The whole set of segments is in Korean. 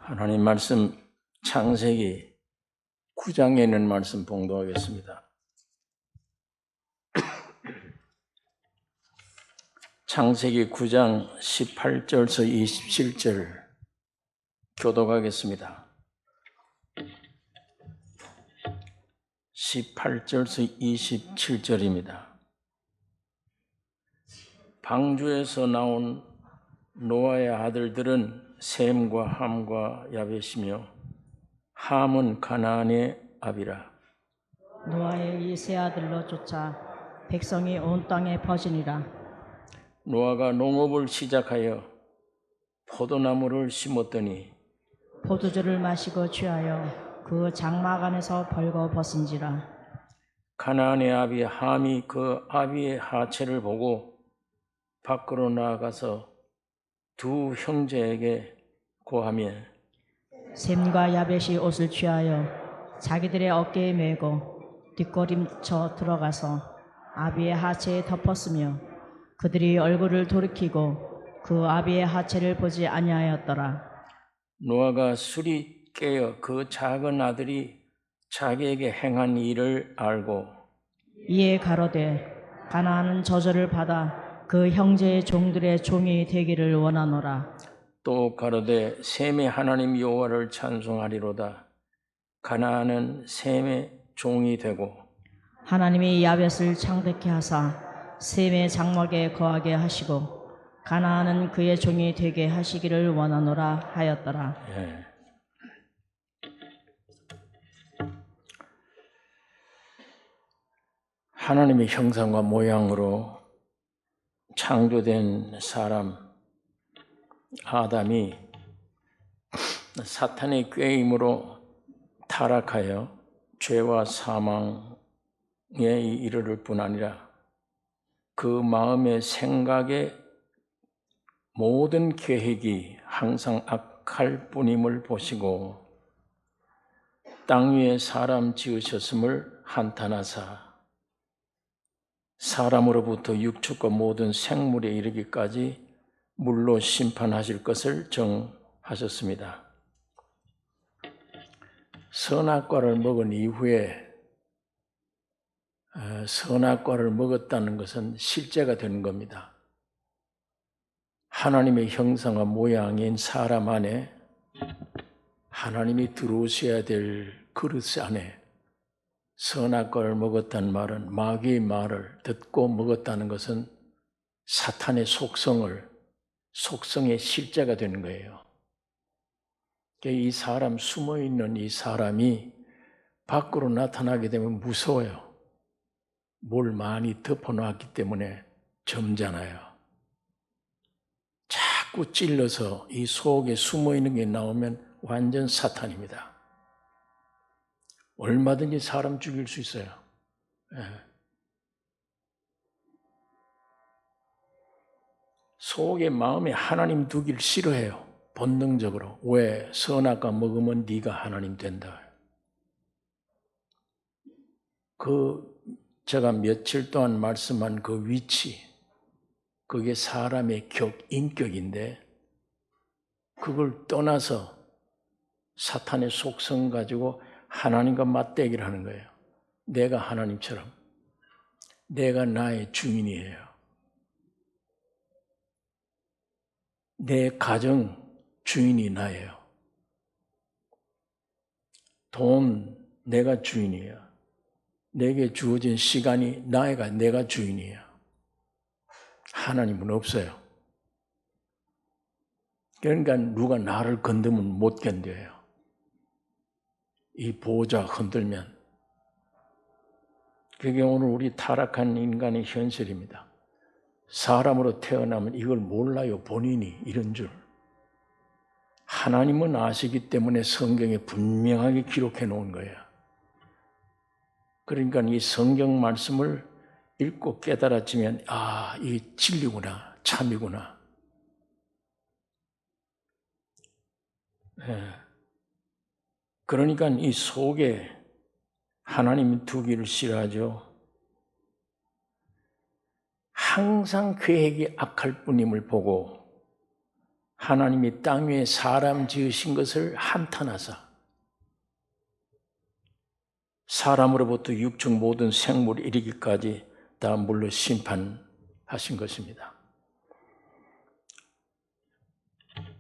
하나님 말씀 창세기 9장에 있는 말씀 봉독하겠습니다. 창세기 9장 18절에서 27절 교독하겠습니다. 18절에서 27절입니다. 방주에서 나온 노아의 아들들은 셈과 함과 야벳이며 함은 가나안의 아비라. 노아의 이 세 아들로 쫓아 백성이 온 땅에 퍼지니라. 노아가 농업을 시작하여 포도나무를 심었더니 포도주를 마시고 취하여 그 장막 안에서 벌거벗은지라. 가나안의 아비 함이 그 아비의 하체를 보고 밖으로 나아가서 두 형제에게 고하며 셈과 야벳이 옷을 취하여 자기들의 어깨에 메고 뒷걸음쳐 들어가서 아비의 하체에 덮었으며 그들이 얼굴을 돌이키고 그 아비의 하체를 보지 아니하였더라. 노아가 술이 깨어 그 작은 아들이 자기에게 행한 일을 알고 이에 가로되 가나안은 저주를 받아 그 형제의 종들의 종이 되기를 원하노라. 또 가로되 셈의 하나님 여호와를 찬송하리로다. 가나안은 셈의 종이 되고 하나님이 야벳을 창대케 하사 셈의 장막에 거하게 하시고 가나안은 그의 종이 되게 하시기를 원하노라 하였더라. 하나님의 형상과 모양으로 창조된 사람 아담이 사탄의 꾀임으로 타락하여 죄와 사망에 이르를 뿐 아니라 그 마음의 생각의 모든 계획이 항상 악할 뿐임을 보시고 땅 위에 사람 지으셨음을 한탄하사 사람으로부터 육축과 모든 생물에 이르기까지 물로 심판하실 것을 정하셨습니다. 선악과를 먹은 이후에 선악과를 먹었다는 것은 실제가 되는 겁니다. 하나님의 형상과 모양인 사람 안에 하나님이 들어오셔야 될 그릇 안에 선악과를 먹었다는 말은 마귀의 말을 듣고 먹었다는 것은 사탄의 속성의 실제가 되는 거예요. 이 사람 숨어있는 이 사람이 밖으로 나타나게 되면 무서워요. 뭘 많이 덮어놨기 때문에 점잖아요. 자꾸 찔러서 이 속에 숨어있는 게 나오면 완전 사탄입니다. 얼마든지 사람 죽일 수 있어요. 속에 마음에 하나님 두기를 싫어해요. 본능적으로. 왜? 선악과 먹으면 네가 하나님 된다. 제가 며칠 동안 말씀한 그 위치, 그게 사람의 인격인데 그걸 떠나서 사탄의 속성 가지고 하나님과 맞대기를 하는 거예요. 내가 하나님처럼. 내가 나의 주인이에요. 내 가정 주인이 나예요. 돈 내가 주인이에요. 내게 주어진 시간이 내가 주인이에요. 하나님은 없어요. 그러니까 누가 나를 건드면 못 견뎌요. 이 보호자 흔들면. 그게 오늘 우리 타락한 인간의 현실입니다. 사람으로 태어나면 이걸 몰라요. 본인이 이런 줄. 하나님은 아시기 때문에 성경에 분명하게 기록해 놓은 거예요. 그러니까 이 성경 말씀을 읽고 깨달아지면 이게 진리구나, 참이구나. 그러니까 이 속에 하나님이 두기를 싫어하죠. 항상 계획이 악할 뿐임을 보고 하나님이 땅 위에 사람 지으신 것을 한탄하사 사람으로부터 육축 모든 생물 이르기까지 다 물로 심판하신 것입니다.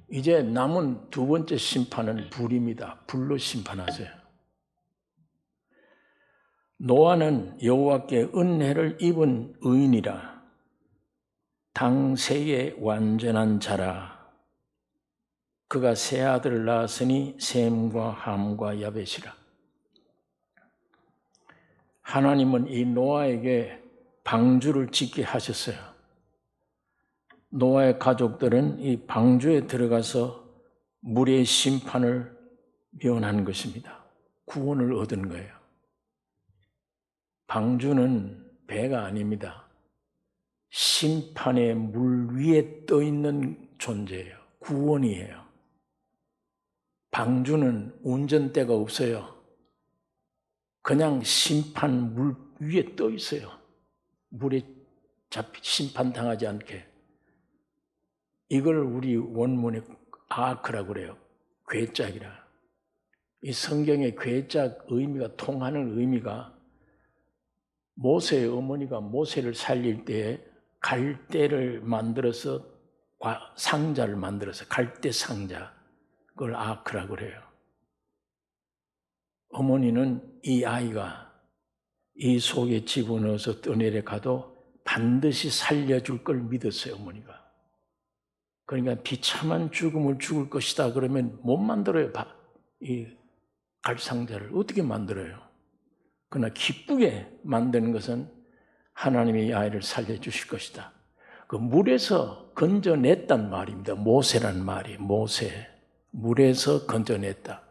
이제 남은 두 번째 심판은 불입니다. 불로 심판하세요. 노아는 여호와께 은혜를 입은 의인이라 당세의 완전한 자라. 그가 세 아들을 낳았으니 셈과 함과 야벳이라. 하나님은 이 노아에게 방주를 짓게 하셨어요. 노아의 가족들은 이 방주에 들어가서 물의 심판을 면한 것입니다. 구원을 얻은 거예요. 방주는 배가 아닙니다. 심판의 물 위에 떠 있는 존재예요. 구원이에요. 방주는 운전대가 없어요. 그냥 심판 물 위에 떠 있어요. 물에 심판당하지 않게. 이걸 우리 원문에 아크라고 그래요. 괴짝이라. 이 성경의 괴짝 의미가 통하는 의미가 모세의 어머니가 모세를 살릴 때에 갈대를 만들어서 상자를 만들어서 갈대 상자, 그걸 아크라고 그래요. 어머니는 이 아이가 이 속에 집어넣어서 떠내려 가도 반드시 살려줄 걸 믿었어요, 어머니가. 그러니까 비참한 죽음을 죽을 것이다 그러면 못 만들어요. 이 갈상자를 어떻게 만들어요? 그러나 기쁘게 만드는 것은 하나님이 이 아이를 살려주실 것이다. 그 물에서 건져냈단 말입니다. 모세란 말이 모세. 물에서 건져냈다.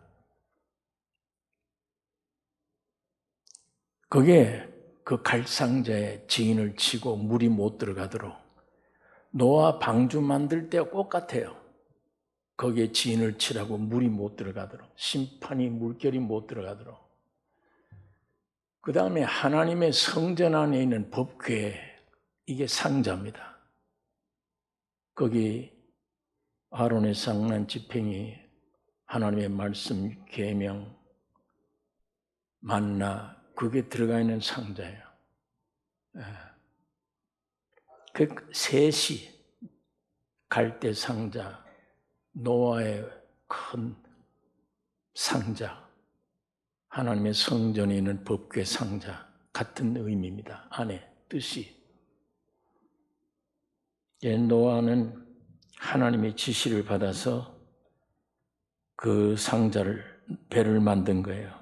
그게 그 갈상자에 지인을 치고 물이 못 들어가도록 노아 방주 만들 때와 똑같아요. 거기에 지인을 치라고 물이 못 들어가도록 심판이 물결이 못 들어가도록. 그 다음에 하나님의 성전 안에 있는 법궤, 이게 상자입니다. 거기 아론의 상난 지팡이, 하나님의 말씀, 계명, 만나, 그게 들어가 있는 상자예요. 그 셋이 갈대 상자, 노아의 큰 상자, 하나님의 성전에 있는 법궤 상자 같은 의미입니다. 안에 뜻이. 노아는 하나님의 지시를 받아서 그 상자를 배를 만든 거예요.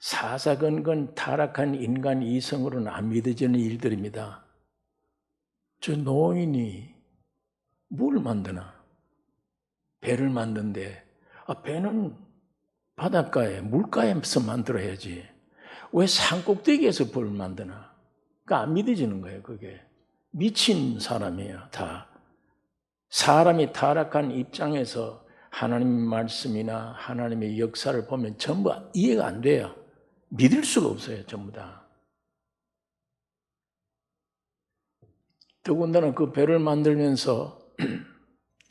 사사건건 타락한 인간 이성으로는 안 믿어지는 일들입니다. 저 노인이 뭘 만드나? 배를 만든데 배는 바닷가에 물가에서 만들어야지. 왜 산꼭대기에서 배를 만드나? 그러니까 안 믿어지는 거예요. 그게 미친 사람이에요. 다 사람이 타락한 입장에서 하나님의 말씀이나 하나님의 역사를 보면 전부 이해가 안 돼요. 믿을 수가 없어요. 전부 다. 더군다나 그 배를 만들면서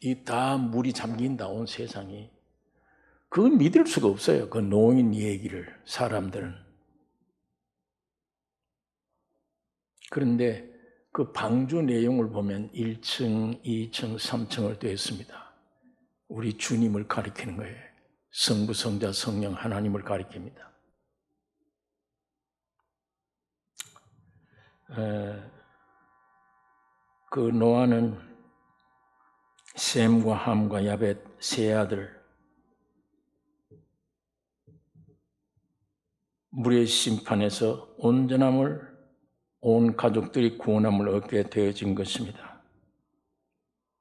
이 다 물이 잠긴다 온 세상이. 그건 믿을 수가 없어요. 그 노인 얘기를 사람들은. 그런데 그 방주 내용을 보면 1층, 2층, 3층을 되었습니다. 우리 주님을 가리키는 거예요. 성부, 성자, 성령 하나님을 가리킵니다. 그 노아는 셈과 함과 야벳 세 아들 물의 심판에서 온전함을 온 가족들이 구원함을 얻게 되어진 것입니다.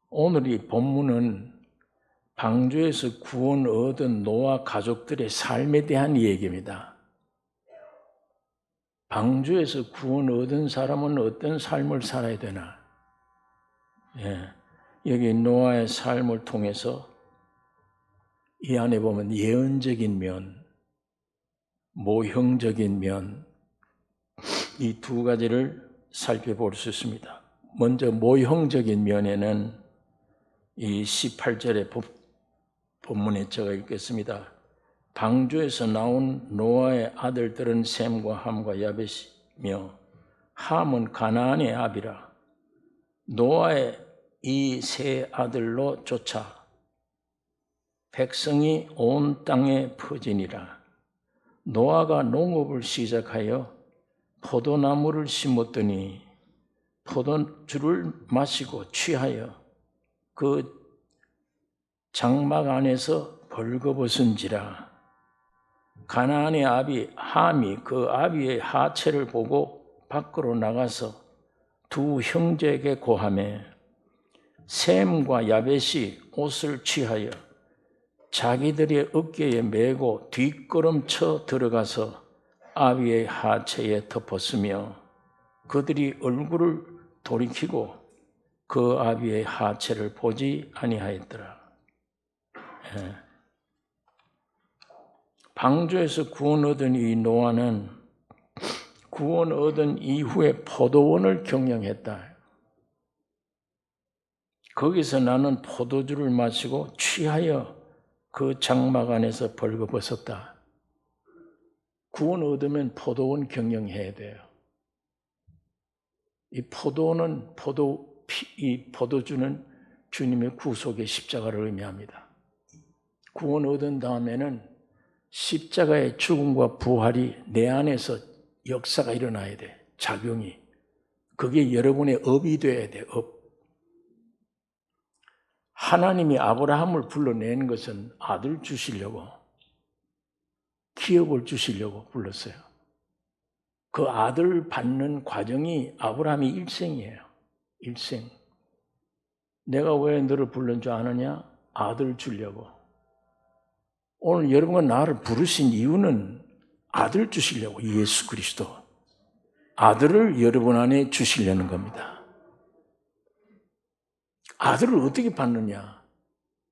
오늘 이 본문은 방주에서 구원 얻은 노아 가족들의 삶에 대한 얘기입니다. 방주에서 구원 얻은 사람은 어떤 삶을 살아야 되나? 여기 노아의 삶을 통해서 이 안에 보면 예언적인 면, 모형적인 면, 이 두 가지를 살펴볼 수 있습니다. 먼저 모형적인 면에는 이 18절의 본문에 제가 읽겠습니다. 방주에서 나온 노아의 아들들은 셈과 함과 야벳이며 함은 가나안의 아비라. 노아의 이 세 아들로 쫓아 백성이 온 땅에 퍼지니라. 노아가 농업을 시작하여 포도나무를 심었더니 포도주를 마시고 취하여 그 장막 안에서 벌거벗은지라. 가나안의 아비 함이 그 아비의 하체를 보고 밖으로 나가서 두 형제에게 고하매 셈과 야벳이 옷을 취하여 자기들의 어깨에 메고 뒷걸음쳐 들어가서 아비의 하체에 덮었으며 그들이 얼굴을 돌이키고 그 아비의 하체를 보지 아니하였더라. 방주에서 구원 얻은 이 노아는 구원 얻은 이후에 포도원을 경영했다. 거기서 나는 포도주를 마시고 취하여 그 장막 안에서 벌거벗었다. 구원 얻으면 포도원 경영해야 돼요. 이 포도원은 이 포도주는 주님의 구속의 십자가를 의미합니다. 구원 얻은 다음에는 십자가의 죽음과 부활이 내 안에서 역사가 일어나야 돼. 작용이. 그게 여러분의 업이 돼야 돼. 업. 하나님이 아브라함을 불러낸 것은 아들 주시려고, 기업을 주시려고 불렀어요. 그 아들 받는 과정이 아브라함이 일생이에요. 일생. 내가 왜 너를 불른 줄 아느냐? 아들 주려고. 오늘 여러분과 나를 부르신 이유는 아들 주시려고. 예수 그리스도. 아들을 여러분 안에 주시려는 겁니다. 아들을 어떻게 받느냐?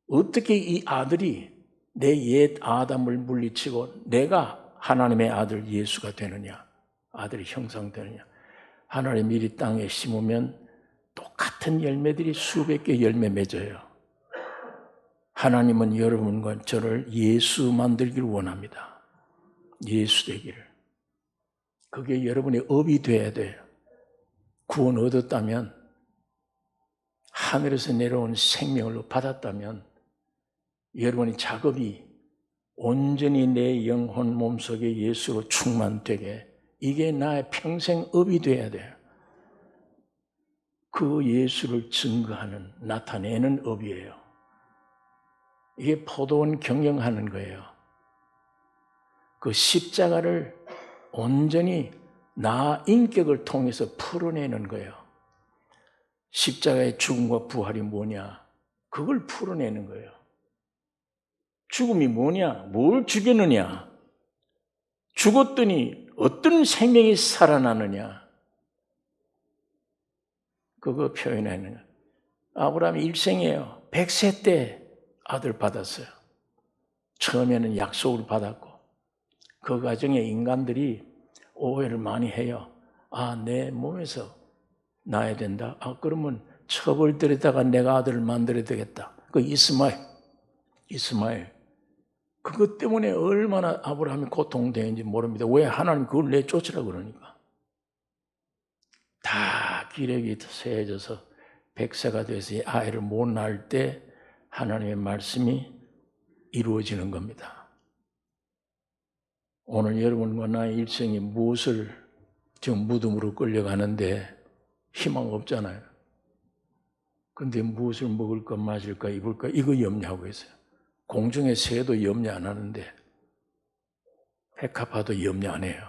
어떻게 이 아들이 내 옛 아담을 물리치고 내가 하나님의 아들 예수가 되느냐? 아들이 형상되느냐? 하나님 미리 땅에 심으면 똑같은 열매들이 수백 개 열매 맺어요. 하나님은 여러분과 저를 예수 만들기를 원합니다. 예수 되기를. 그게 여러분의 업이 돼야 돼요. 구원 얻었다면, 하늘에서 내려온 생명을 받았다면 여러분의 작업이 온전히 내 영혼 몸속에 예수로 충만되게, 이게 나의 평생 업이 돼야 돼요. 그 예수를 증거하는, 나타내는 업이에요. 이게 포도원 경영하는 거예요. 그 십자가를 온전히 나 인격을 통해서 풀어내는 거예요. 십자가의 죽음과 부활이 뭐냐? 그걸 풀어내는 거예요. 죽음이 뭐냐? 뭘 죽였느냐? 죽었더니 어떤 생명이 살아나느냐? 그거 표현하는 거예요. 아브라함이 일생이에요. 100세 때 아들 받았어요. 처음에는 약속을 받았고 그 과정에 인간들이 오해를 많이 해요. 아, 내 몸에서 나야 된다. 아, 그러면 첩을 들여다가 내가 아들을 만들어야 되겠다. 그 이스마엘. 그것 때문에 얼마나 아브라함이 고통되는지 모릅니다. 왜 하나님 그걸 내쫓으라 그러니까. 다 기력이 세해져서 100세가 돼서 아이를 못 낳을 때 하나님의 말씀이 이루어지는 겁니다. 오늘 여러분과 나의 일생이 무엇을 지금 무덤으로 끌려가는데 희망 없잖아요. 근데 무엇을 먹을까 마실까 입을까 이거 염려하고 있어요. 공중의 새도 염려 안 하는데 백합화도 염려 안 해요.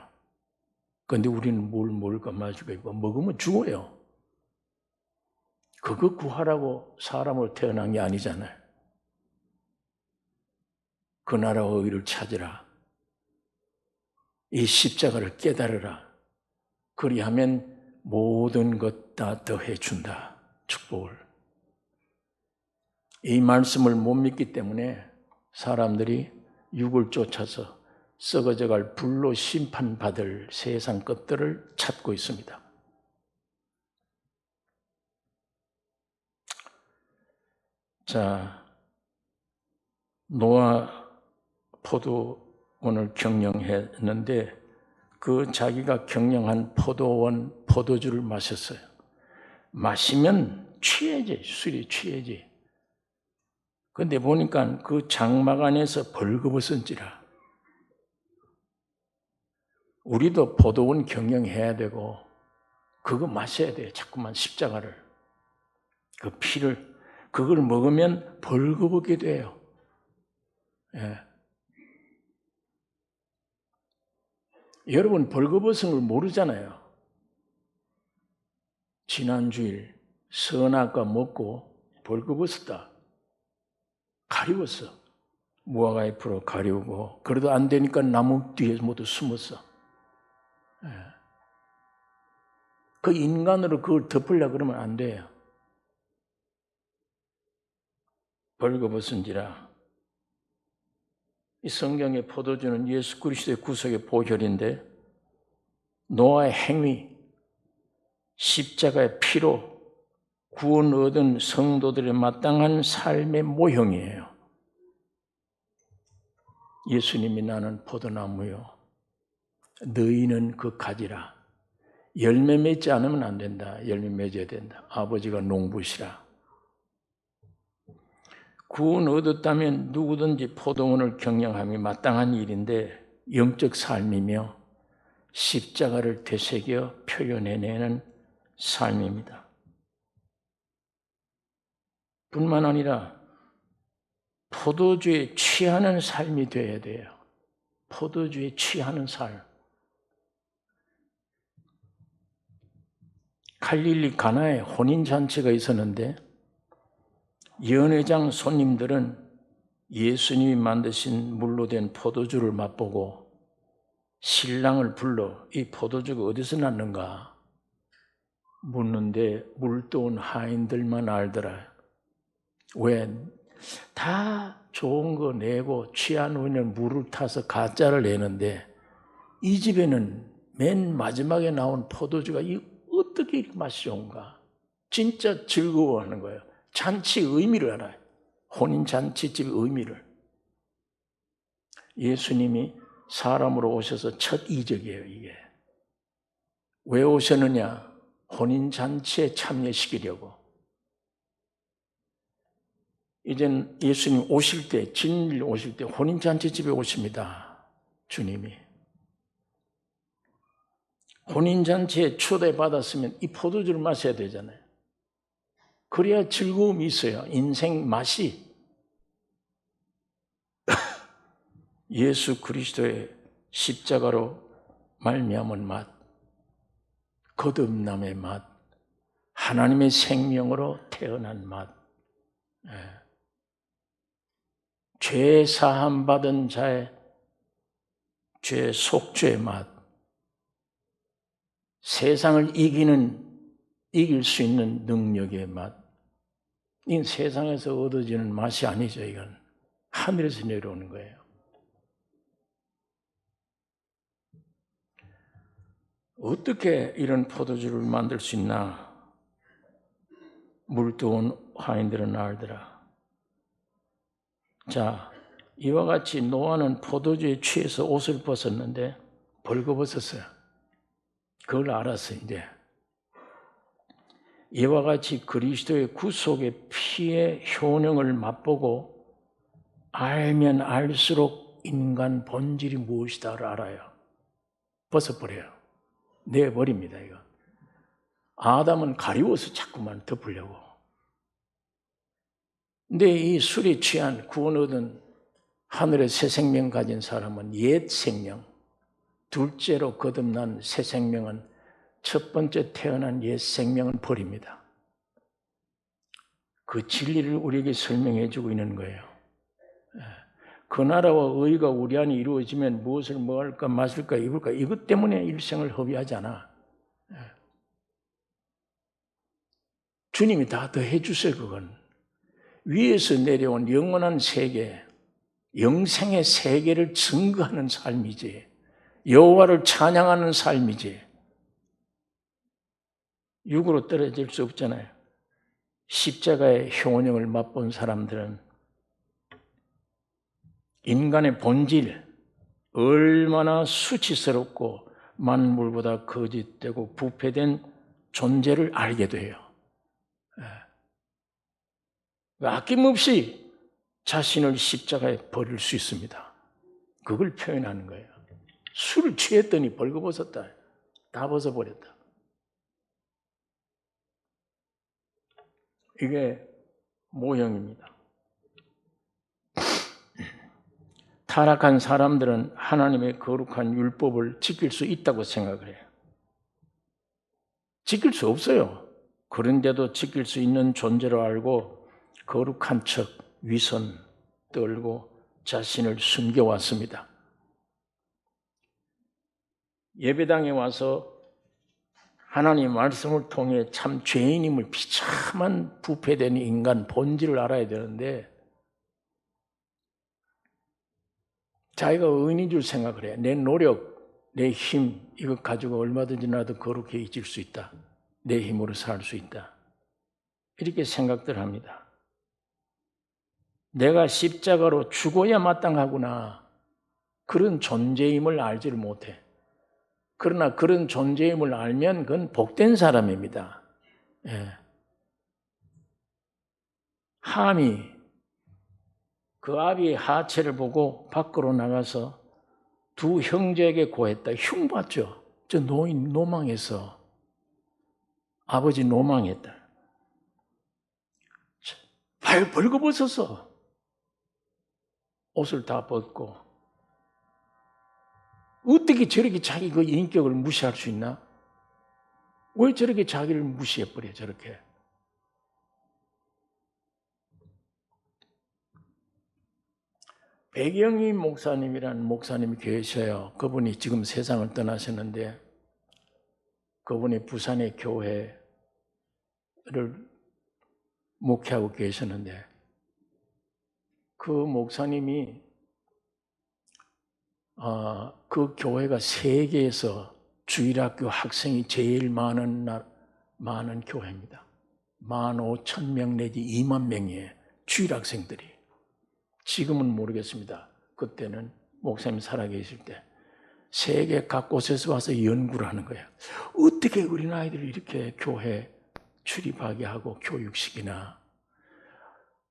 근데 우리는 뭘 먹을까 마실까 입고 먹으면 죽어요. 그거 구하라고 사람을 태어난 게 아니잖아요. 그 나라와 의를 찾으라. 이 십자가를 깨달으라. 그리하면 모든 것 다 더해준다. 축복을. 이 말씀을 못 믿기 때문에 사람들이 육을 쫓아서 썩어져갈 불로 심판받을 세상 것들을 찾고 있습니다. 자, 노아 포도원을 경영했는데 그 자기가 경영한 포도원 포도주를 마셨어요. 마시면 취해지, 술이 취해지. 근데 보니까 그 장막 안에서 벌거벗은지라. 우리도 포도원 경영해야 되고 그거 마셔야 돼요. 자꾸만 십자가를. 그 피를. 그걸 먹으면 벌거벗게 돼요. 예. 여러분 벌거벗은 걸 모르잖아요. 지난 주일 선악과 먹고 벌거벗었다. 가리웠어. 무화과 잎으로 가리우고 그래도 안 되니까 나무 뒤에 모두 숨었어. 예. 그 인간으로 그걸 덮으려고 그러면 안 돼요. 벌거벗은지라. 이 성경의 포도주는 예수 그리스도의 구속의 보혈인데 노아의 행위, 십자가의 피로 구원 얻은 성도들의 마땅한 삶의 모형이에요. 예수님이 나는 포도나무요. 너희는 그 가지라. 열매 맺지 않으면 안 된다. 열매 맺어야 된다. 아버지가 농부시라. 구원 얻었다면 누구든지 포도원을 경영함이 마땅한 일인데 영적 삶이며 십자가를 되새겨 표현해내는 삶입니다. 뿐만 아니라 포도주에 취하는 삶이 되어야 돼요. 포도주에 취하는 삶. 갈릴리 가나에 혼인잔치가 있었는데 연회장 손님들은 예수님이 만드신 물로 된 포도주를 맛보고 신랑을 불러 이 포도주가 어디서 났는가 묻는데 물도온 하인들만 알더라. 왜? 다 좋은 거 내고 취한 후에 물을 타서 가짜를 내는데 이 집에는 맨 마지막에 나온 포도주가 어떻게 이렇게 맛이 좋은가? 진짜 즐거워하는 거예요. 잔치 의미를 알아요. 혼인잔치집의 의미를. 예수님이 사람으로 오셔서 첫 이적이에요, 이게. 왜 오셨느냐? 혼인잔치에 참여시키려고. 이젠 예수님 오실 때, 진리 오실 때 혼인잔치집에 오십니다. 주님이. 혼인잔치에 초대받았으면 이 포도주를 마셔야 되잖아요. 그래야 즐거움이 있어요. 인생 맛이. 예수 그리스도의 십자가로 말미암은 맛, 거듭남의 맛, 하나님의 생명으로 태어난 맛, 죄 사함 받은 자의 죄 속죄의 맛, 세상을 이길 수 있는 능력의 맛. 이건 세상에서 얻어지는 맛이 아니죠. 이건 하늘에서 내려오는 거예요. 어떻게 이런 포도주를 만들 수 있나? 물도온 하인들은 알더라. 자, 이와 같이 노아는 포도주에 취해서 옷을 벗었는데 벌거벗었어요. 그걸 알았어 이제. 이와 같이 그리스도의 구속의 피의 효능을 맛보고 알면 알수록 인간 본질이 무엇이다를 알아요. 벗어버려요. 내버립니다 이거. 아담은 가리워서 자꾸만 덮으려고. 근데 이 술에 취한 구원 얻은 하늘의 새 생명 가진 사람은 옛 생명, 둘째로 거듭난 새 생명은 첫 번째 태어난 옛 생명을 버립니다. 그 진리를 우리에게 설명해 주고 있는 거예요. 그 나라와 의가 우리 안에 이루어지면 무엇을 먹을까 마실까 입을까 이것 때문에 일생을 허비하지 않아. 주님이 다 더해 주세요. 그건 위에서 내려온 영원한 세계, 영생의 세계를 증거하는 삶이지, 여호와를 찬양하는 삶이지, 육으로 떨어질 수 없잖아요. 십자가의 효능을 맛본 사람들은 인간의 본질, 얼마나 수치스럽고 만물보다 거짓되고 부패된 존재를 알게 돼요. 아낌없이 자신을 십자가에 버릴 수 있습니다. 그걸 표현하는 거예요. 술을 취했더니 벌거벗었다. 다 벗어버렸다. 이게 모형입니다. 타락한 사람들은 하나님의 거룩한 율법을 지킬 수 있다고 생각을 해요. 지킬 수 없어요. 그런데도 지킬 수 있는 존재로 알고 거룩한 척 위선 떨고 자신을 숨겨왔습니다. 예배당에 와서 하나님 말씀을 통해 참 죄인임을 비참한 부패된 인간 본질을 알아야 되는데 자기가 의인인 줄 생각을 해. 내 노력, 내 힘 이거 가지고 얼마든지 나도 거룩해질 수 있다. 내 힘으로 살 수 있다. 이렇게 생각들 합니다. 내가 십자가로 죽어야 마땅하구나. 그런 존재임을 알지를 못해. 그러나 그런 존재임을 알면 그건 복된 사람입니다. 예. 함이 그 아비의 하체를 보고 밖으로 나가서 두 형제에게 고했다. 흉봤죠. 저 노인 노망해서 아버지 노망했다. 발 벌거벗어서 옷을 다 벗고 어떻게 저렇게 자기 그 인격을 무시할 수 있나? 왜 저렇게 자기를 무시해버려 저렇게? 백영희 목사님이라는 목사님이 계셔요. 그분이 지금 세상을 떠나셨는데 그분이 부산의 교회를 목회하고 계셨는데 그 목사님이 그 교회가 세계에서 주일학교 학생이 제일 많은 교회입니다. 15,000명 내지 2만 명의 주일학생들이. 지금은 모르겠습니다. 그때는 목사님 살아계실 때 세계 각 곳에서 와서 연구를 하는 거예요. 어떻게 어린아이들을 이렇게 교회 출입하게 하고 교육시키나.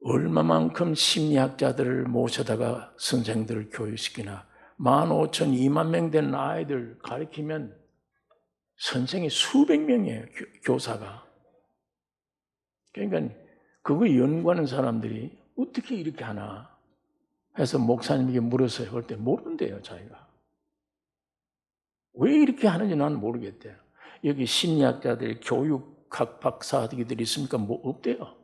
얼마만큼 심리학자들을 모셔다가 선생들을 교육시키나. 15,000, 2만 명 된 아이들 가르치면 선생이 수백 명이에요. 교사가. 그러니까 그거 연구하는 사람들이 어떻게 이렇게 하나 해서 목사님에게 물었어요. 그럴 때 모른대요, 자기가. 왜 이렇게 하는지 나는 모르겠대요. 여기 심리학자들, 교육학 박사들이 있습니까? 뭐 없대요.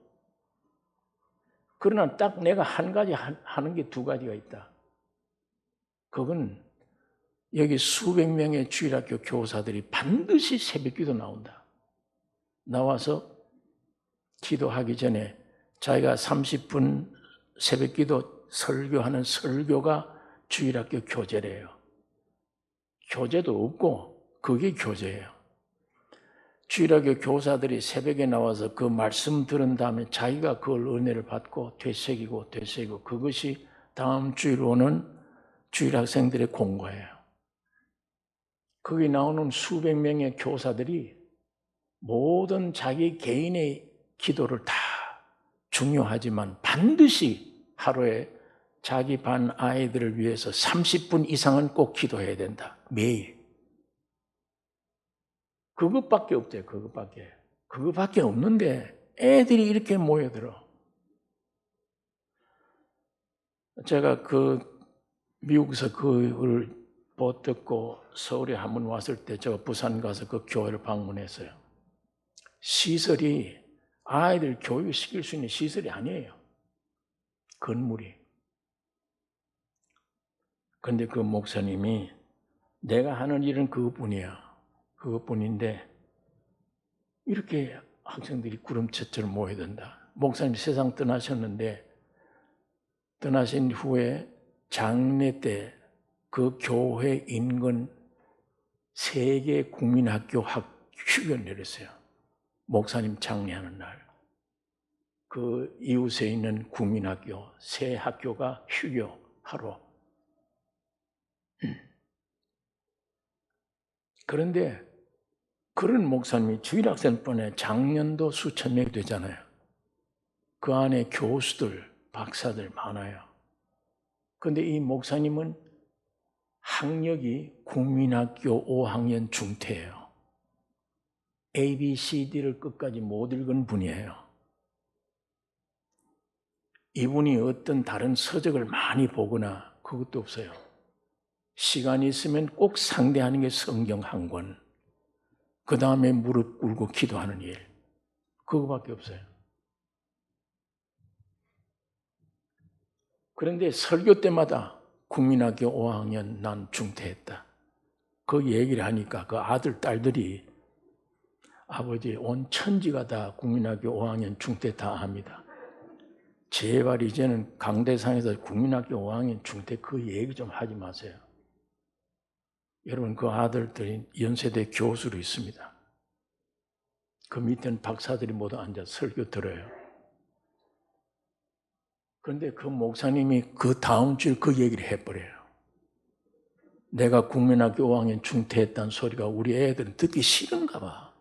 그러나 딱 내가 한 가지 하는 게 두 가지가 있다. 그건 여기 수백 명의 주일학교 교사들이 반드시 새벽기도 나온다. 나와서 기도하기 전에 자기가 30분 새벽기도 설교하는 설교가 주일학교 교재래요. 교재도 없고 그게 교재예요. 주일학교 교사들이 새벽에 나와서 그 말씀 들은 다음에 자기가 그걸 은혜를 받고 되새기고 그것이 다음 주일 오는 주일학생들의 공부예요. 거기 나오는 수백 명의 교사들이 모든 자기 개인의 기도를 다 중요하지만 반드시 하루에 자기 반 아이들을 위해서 30분 이상은 꼭 기도해야 된다. 매일. 그것밖에 없대요. 그것밖에 없는데 애들이 이렇게 모여들어. 제가 미국에서 그걸 듣고 서울에 한번 왔을 때 제가 부산 가서 그 교회를 방문했어요. 시설이 아이들 교육시킬 수 있는 시설이 아니에요. 건물이. 근데 그 목사님이 내가 하는 일은 그것뿐이야. 그것뿐인데 이렇게 학생들이 구름처럼 모여든다. 목사님 세상 떠나셨는데 떠나신 후에 장례 때 그 교회 인근 세계 국민학교 휴교를 내렸어요. 목사님 장례하는 날. 그 이웃에 있는 국민학교, 새 학교가 휴교하러. 그런데 그런 목사님이 주일학생뿐에 장년도 수천 명이 되잖아요. 그 안에 교수들, 박사들 많아요. 그런데 이 목사님은 학력이 국민학교 5학년 중퇴예요. A, B, C, D를 끝까지 못 읽은 분이에요. 이분이 어떤 다른 서적을 많이 보거나 그것도 없어요. 시간이 있으면 꼭 상대하는 게 성경 한 권, 그 다음에 무릎 꿇고 기도하는 일, 그거밖에 없어요. 그런데 설교 때마다 국민학교 5학년 난 중퇴했다. 그 얘기를 하니까 그 아들, 딸들이 아버지 온 천지가 다 국민학교 5학년 중퇴 다 합니다. 제발 이제는 강대상에서 국민학교 5학년 중퇴 그 얘기 좀 하지 마세요. 여러분 그 아들들이 연세대 교수로 있습니다. 그 밑에는 박사들이 모두 앉아 설교 들어요. 그런데 그 목사님이 그 다음 주에 그 얘기를 해버려요. 내가 국민학교 5학년 중퇴했다는 소리가 우리 애들은 듣기 싫은가 봐.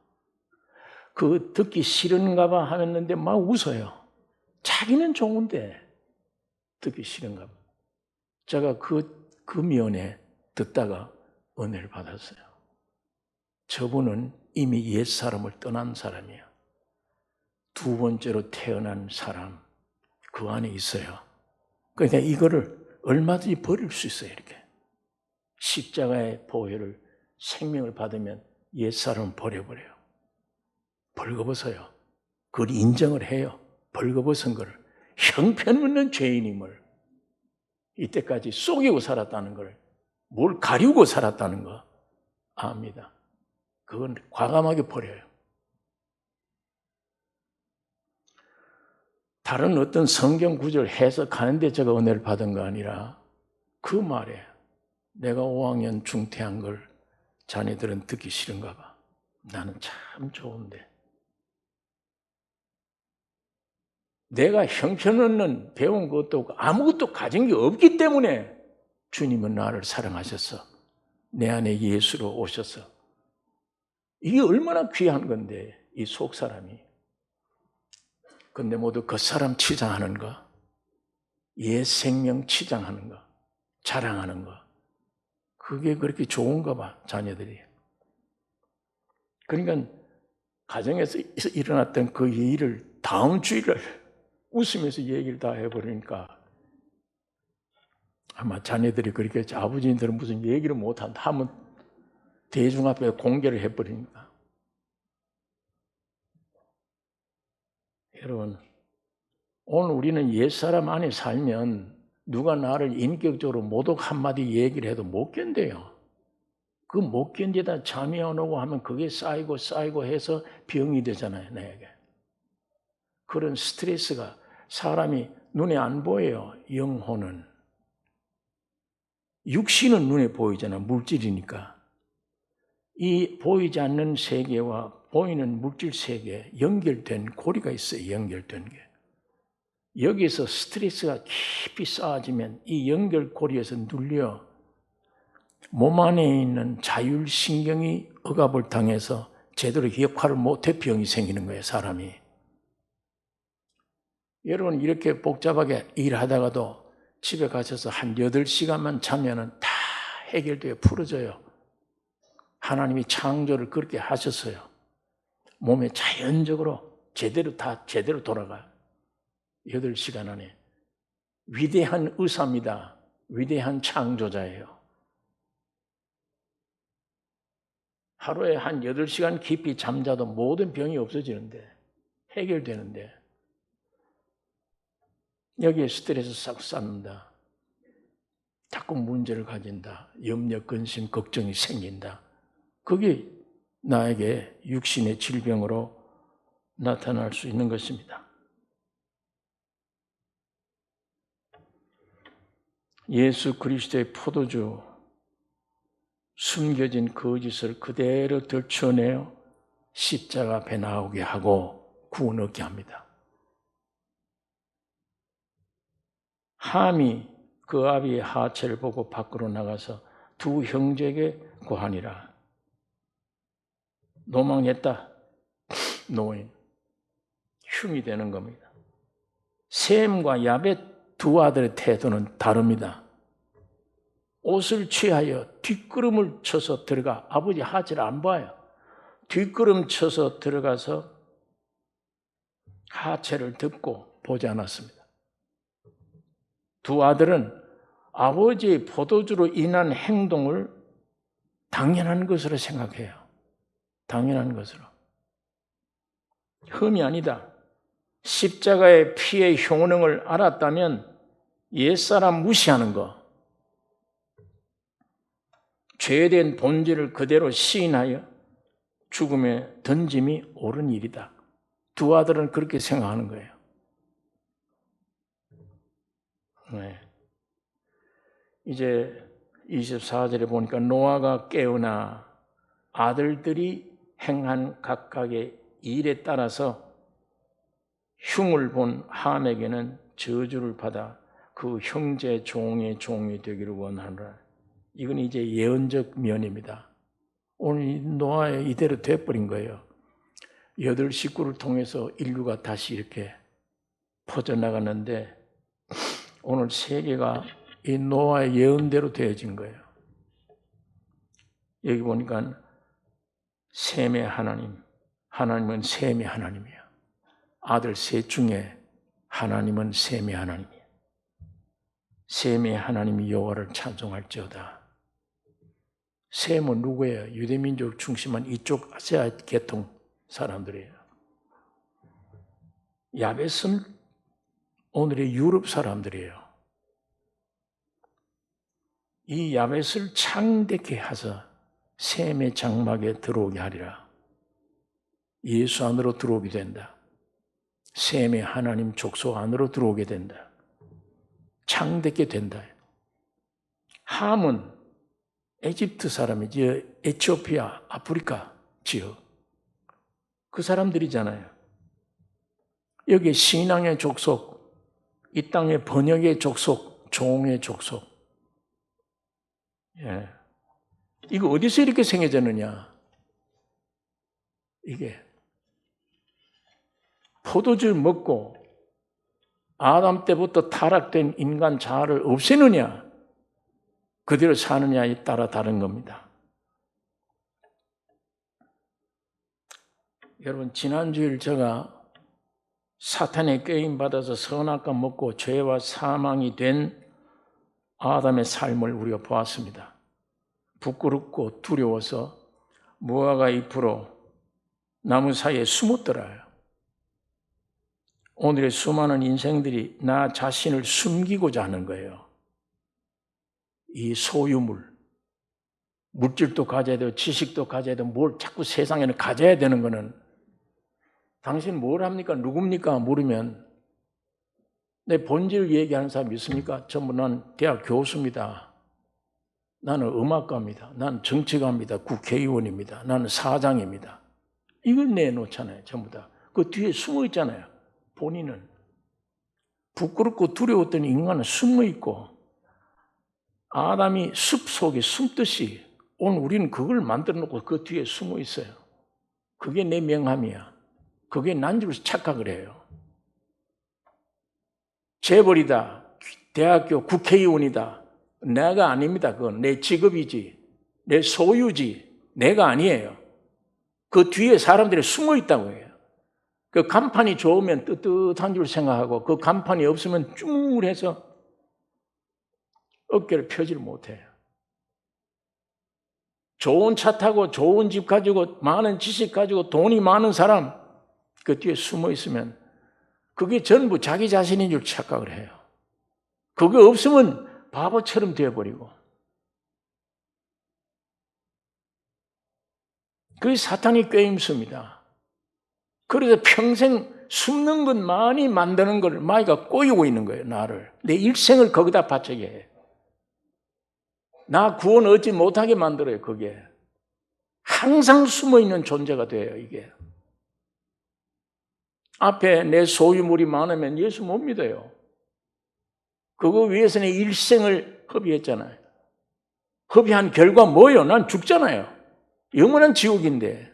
그 듣기 싫은가 봐 하는데 막 웃어요. 자기는 좋은데 듣기 싫은가 봐. 제가 그 면에 듣다가 은혜를 받았어요. 저분은 이미 옛사람을 떠난 사람이에요. 두 번째로 태어난 사람 그 안에 있어요. 그러니까 이거를 얼마든지 버릴 수 있어요. 이렇게 십자가의 보혈을 생명을 받으면 옛사람은 버려버려요. 벌거벗어요. 그걸 인정을 해요. 벌거벗은 거를 형편없는 죄인임을 이때까지 속이고 살았다는 걸 뭘 가리고 살았다는 거 압니다. 그건 과감하게 버려요. 다른 어떤 성경 구절 해석하는데 제가 은혜를 받은 거 아니라 그 말에 내가 5학년 중퇴한 걸 자네들은 듣기 싫은가 봐. 나는 참 좋은데. 내가 형편없는 배운 것도 없고 아무것도 가진 게 없기 때문에 주님은 나를 사랑하셔서 내 안에 예수로 오셔서 이게 얼마나 귀한 건데 이 속사람이. 근데 모두 그 사람 치장하는 거, 옛 생명 치장하는 거, 자랑하는 거, 그게 그렇게 좋은가 봐, 자녀들이. 그러니까 가정에서 일어났던 그 일을 다음 주일을 웃으면서 얘기를 다 해버리니까 아마 자녀들이 그렇게 아버지들은 무슨 얘기를 못한다 하면 대중 앞에 공개를 해버리니까. 여러분, 오늘 우리는 옛사람 안에 살면 누가 나를 인격적으로 모독 한마디 얘기를 해도 못 견뎌요. 그 못 견디다 잠이 안 오고 하면 그게 쌓이고 해서 병이 되잖아요, 나에게. 그런 스트레스가 사람이 눈에 안 보여요, 영혼은. 육신은 눈에 보이잖아, 물질이니까. 이 보이지 않는 세계와 보이는 물질 세계에 연결된 고리가 있어요, 연결된 게. 여기서 스트레스가 깊이 쌓아지면 이 연결고리에서 눌려 몸 안에 있는 자율신경이 억압을 당해서 제대로 역할을 못해 병이 생기는 거예요, 사람이. 여러분 이렇게 복잡하게 일하다가도 집에 가셔서 한 8시간만 자면은 다 해결돼요, 풀어져요. 하나님이 창조를 그렇게 하셨어요. 몸에 자연적으로 제대로 돌아가요. 8시간 안에. 위대한 의사입니다. 위대한 창조자예요. 하루에 한 8시간 깊이 잠자도 모든 병이 없어지는데, 해결되는데, 여기에 스트레스 싹 쌓는다. 자꾸 문제를 가진다. 염려, 근심, 걱정이 생긴다. 그게 나에게 육신의 질병으로 나타날 수 있는 것입니다. 예수 그리스도의 포도주, 숨겨진 거짓을 그대로 들춰내어 십자가 앞에 나오게 하고 구원 얻게 합니다. 함이 그 아비의 하체를 보고 밖으로 나가서 두 형제에게 고하니라. 노망했다. 노인. 흉이 되는 겁니다. 셈과 야벳 두 아들의 태도는 다릅니다. 옷을 취하여 뒷걸음을 쳐서 들어가, 아버지 하체를 안 봐요. 뒷걸음 쳐서 들어가서 하체를 덮고 보지 않았습니다. 두 아들은 아버지의 포도주로 인한 행동을 당연한 것으로 생각해요. 당연한 것으로. 흠이 아니다. 십자가의 피의 효능을 알았다면 옛사람 무시하는 거, 죄된 본질을 그대로 시인하여 죽음에 던짐이 옳은 일이다. 두 아들은 그렇게 생각하는 거예요. 네. 이제 24절에 보니까 노아가 깨어나 아들들이 행한 각각의 일에 따라서 흉을 본 함에게는 저주를 받아 그 형제 종의 종이 되기를 원하노라. 이건 이제 예언적 면입니다. 오늘 노아에 이대로 돼버린 거예요. 8 식구를 통해서 인류가 다시 이렇게 퍼져나갔는데 오늘 세계가 이 노아의 예언대로 되어진 거예요. 여기 보니까 셈의 하나님, 하나님은 셈의 하나님이에요. 아들 셋 중에 하나님은 셈의 하나님이에요. 셈의 하나님이 여호와를 찬송할지어다. 셈은 누구예요? 유대민족 중심한 이쪽 아시아 계통 사람들이에요. 야벳은 오늘의 유럽 사람들이에요. 이 야벳을 창대케 하사 셈의 장막에 들어오게 하리라. 예수 안으로 들어오게 된다. 셈의 하나님 족속 안으로 들어오게 된다. 창대케 된다. 함은 에집트 사람이지, 에티오피아, 아프리카 지역. 그 사람들이잖아요. 여기 신앙의 족속, 이 땅의 번역의 족속, 종의 족속. 예. 이거 어디서 이렇게 생겨졌느냐? 이게 포도주를 먹고 아담 때부터 타락된 인간 자아를 없애느냐, 그대로 사느냐에 따라 다른 겁니다. 여러분, 지난주일 제가 사탄의 꾀임 받아서 선악과 먹고 죄와 사망이 된 아담의 삶을 우리가 보았습니다. 부끄럽고 두려워서 무화과 잎으로 나무 사이에 숨었더라요. 오늘의 수많은 인생들이 나 자신을 숨기고자 하는 거예요. 이 소유물, 물질도 가져야 되고 지식도 가져야 되고 뭘 자꾸 세상에는 가져야 되는 거는, 당신 뭘 합니까? 누굽니까? 물으면 내 본질을 얘기하는 사람 있습니까? 전부 난 대학 교수입니다. 나는 음악가입니다. 나는 정치가입니다. 국회의원입니다. 나는 사장입니다. 이걸 내놓잖아요. 전부 다. 그 뒤에 숨어 있잖아요. 본인은. 부끄럽고 두려웠던 인간은 숨어 있고, 아담이 숲 속에 숨듯이 오늘 우리는 그걸 만들어 놓고 그 뒤에 숨어 있어요. 그게 내 명함이야. 그게 난 줄 착각을 해요. 재벌이다, 대학교 국회의원이다. 내가 아닙니다. 그건 내 직업이지, 내 소유지, 내가 아니에요. 그 뒤에 사람들이 숨어 있다고 해요. 그 간판이 좋으면 뜨뜻한 줄 생각하고 그 간판이 없으면 쭈물해서 어깨를 펴지를 못해요. 좋은 차 타고 좋은 집 가지고 많은 지식 가지고 돈이 많은 사람, 그 뒤에 숨어 있으면 그게 전부 자기 자신인 줄 착각을 해요. 그게 없으면 바보처럼 되어버리고. 그게 사탄의 꾀임수입니다. 그래서 평생 숨는 것만이 만드는 걸 마귀가 꼬이고 있는 거예요. 나를. 내 일생을 거기다 바치게 해요. 나 구원 얻지 못하게 만들어요. 그게. 항상 숨어있는 존재가 돼요. 이게. 앞에 내 소유물이 많으면 예수 못 믿어요. 그거 위해서 내 일생을 허비했잖아요. 허비한 결과 뭐예요? 난 죽잖아요. 영원한 지옥인데.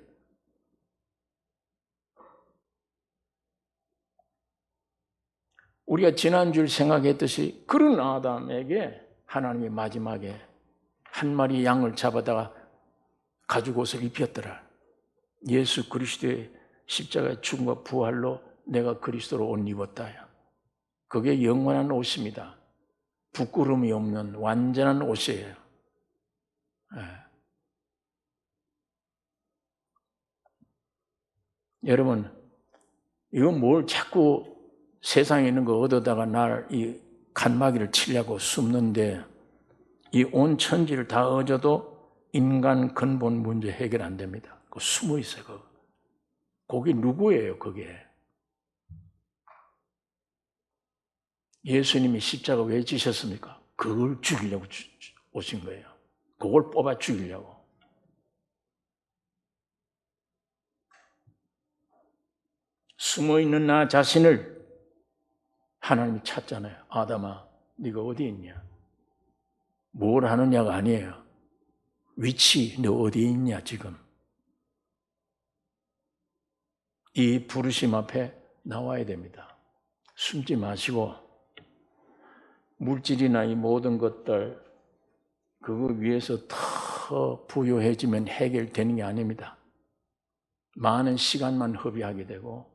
우리가 지난주에 생각했듯이 그런 아담에게 하나님이 마지막에 한 마리 양을 잡아다가 가죽 옷을 입혔더라. 예수 그리스도의 십자가의 죽음과 부활로 내가 그리스도로 옷 입었다. 그게 영원한 옷입니다. 부끄러움이 없는 완전한 옷이에요. 네. 여러분, 이건 뭘 자꾸 세상에 있는 거 얻어다가 날 이 칸막이를 치려고 숨는데 이 온 천지를 다 얻어도 인간 근본 문제 해결 안 됩니다. 그거 숨어 있어요. 그거. 그게 누구예요? 그게. 예수님이 십자가 왜 지셨습니까? 그걸 죽이려고 오신 거예요. 그걸 뽑아 죽이려고. 숨어있는 나 자신을 하나님이 찾잖아요. 아담아, 네가 어디 있냐? 뭘 하느냐가 아니에요. 위치, 너 어디 있냐 지금? 이 부르심 앞에 나와야 됩니다. 숨지 마시고 물질이나 이 모든 것들 그거 위해서 더 부유해지면 해결되는 게 아닙니다. 많은 시간만 허비하게 되고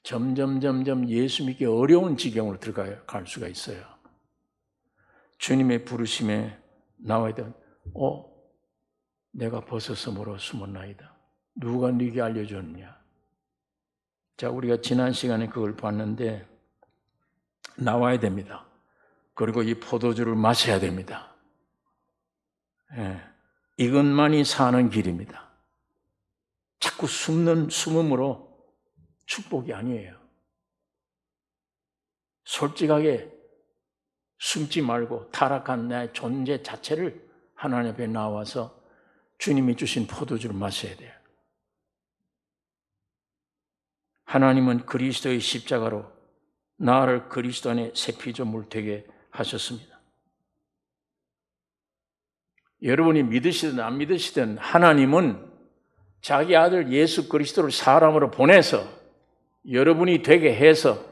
점점 예수 믿기 어려운 지경으로 들어갈 수가 있어요. 주님의 부르심에 나와야 돼. 내가 벗어섬으로 숨었나이다. 누가 네게 알려줬느냐? 자, 우리가 지난 시간에 그걸 봤는데 나와야 됩니다. 그리고 이 포도주를 마셔야 됩니다. 이것만이 사는 길입니다. 자꾸 숨음으로 축복이 아니에요. 솔직하게 숨지 말고 타락한 내 존재 자체를 하나님 앞에 나와서 주님이 주신 포도주를 마셔야 돼요. 하나님은 그리스도의 십자가로 나를 그리스도 안에 새 피조물 되게 하셨습니다. 여러분이 믿으시든 안 믿으시든 하나님은 자기 아들 예수 그리스도를 사람으로 보내서 여러분이 되게 해서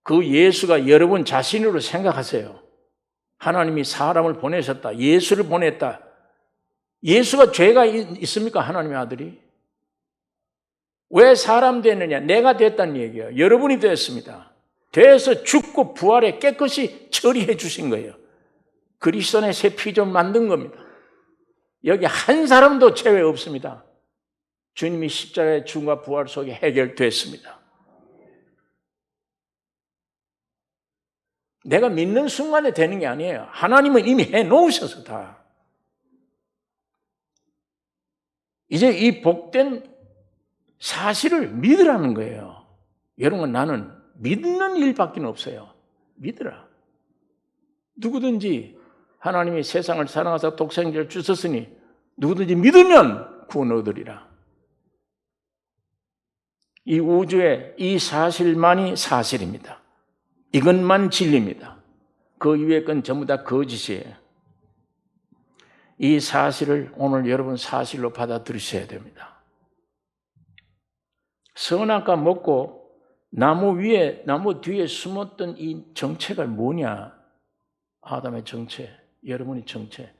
그 예수가 여러분 자신으로 생각하세요. 하나님이 사람을 보내셨다. 예수를 보냈다. 예수가 죄가 있습니까? 하나님의 아들이? 왜 사람 됐느냐? 내가 됐다는 얘기예요. 여러분이 됐습니다. 돼서 죽고 부활에 깨끗이 처리해 주신 거예요. 그리스도의 새 피조 만든 겁니다. 여기 한 사람도 제외 없습니다. 주님이 십자가의 죽음과 부활 속에 해결됐습니다. 내가 믿는 순간에 되는 게 아니에요. 하나님은 이미 해놓으셔서 다. 이제 이 복된 사실을 믿으라는 거예요. 여러분, 나는 믿는 일밖에 없어요. 믿으라. 누구든지 하나님이 세상을 사랑하사 독생자를 주셨으니 누구든지 믿으면 구원 얻으리라. 이 우주의 이 사실만이 사실입니다. 이것만 진리입니다. 그 이외의 건 전부 다 거짓이에요. 이 사실을 오늘 여러분 사실로 받아들이셔야 됩니다. 선악과 먹고 나무 뒤에 숨었던 이 정체가 뭐냐? 아담의 정체, 여러분의 정체.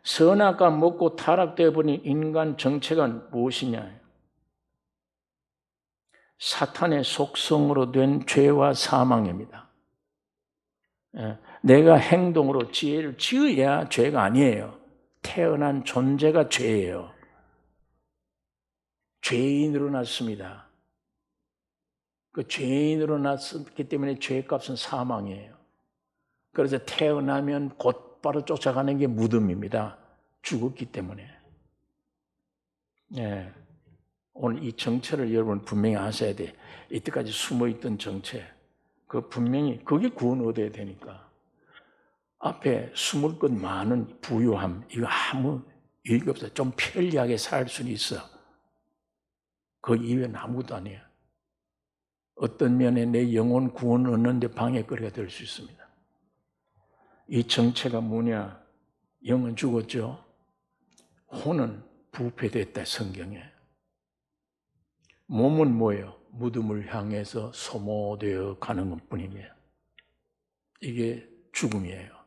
선악과 먹고 타락되어 버린 인간 정체가 무엇이냐? 사탄의 속성으로 된 죄와 사망입니다. 내가 행동으로 지혜를 지어야 죄가 아니에요. 태어난 존재가 죄예요. 죄인으로 났습니다. 그 죄인으로 났기 때문에 죄값은 사망이에요. 그래서 태어나면 곧바로 쫓아가는 게 무덤입니다. 죽었기 때문에. 오늘 이 정체를 여러분 분명히 아셔야 돼. 이때까지 숨어있던 정체. 그 분명히 그게 구원 얻어야 되니까. 앞에 숨을 것 많은 부유함, 이거 아무 의미가 없어요. 좀 편리하게 살 수는 있어. 그 이외는 아무것도 아니에요. 어떤 면에 내 영혼 구원을 얻는 데 방해거리가 될 수 있습니다. 이 정체가 뭐냐? 영은 죽었죠. 혼은 부패됐다, 성경에. 몸은 뭐예요? 무덤을 향해서 소모되어 가는 것뿐이에요. 이게 죽음이에요.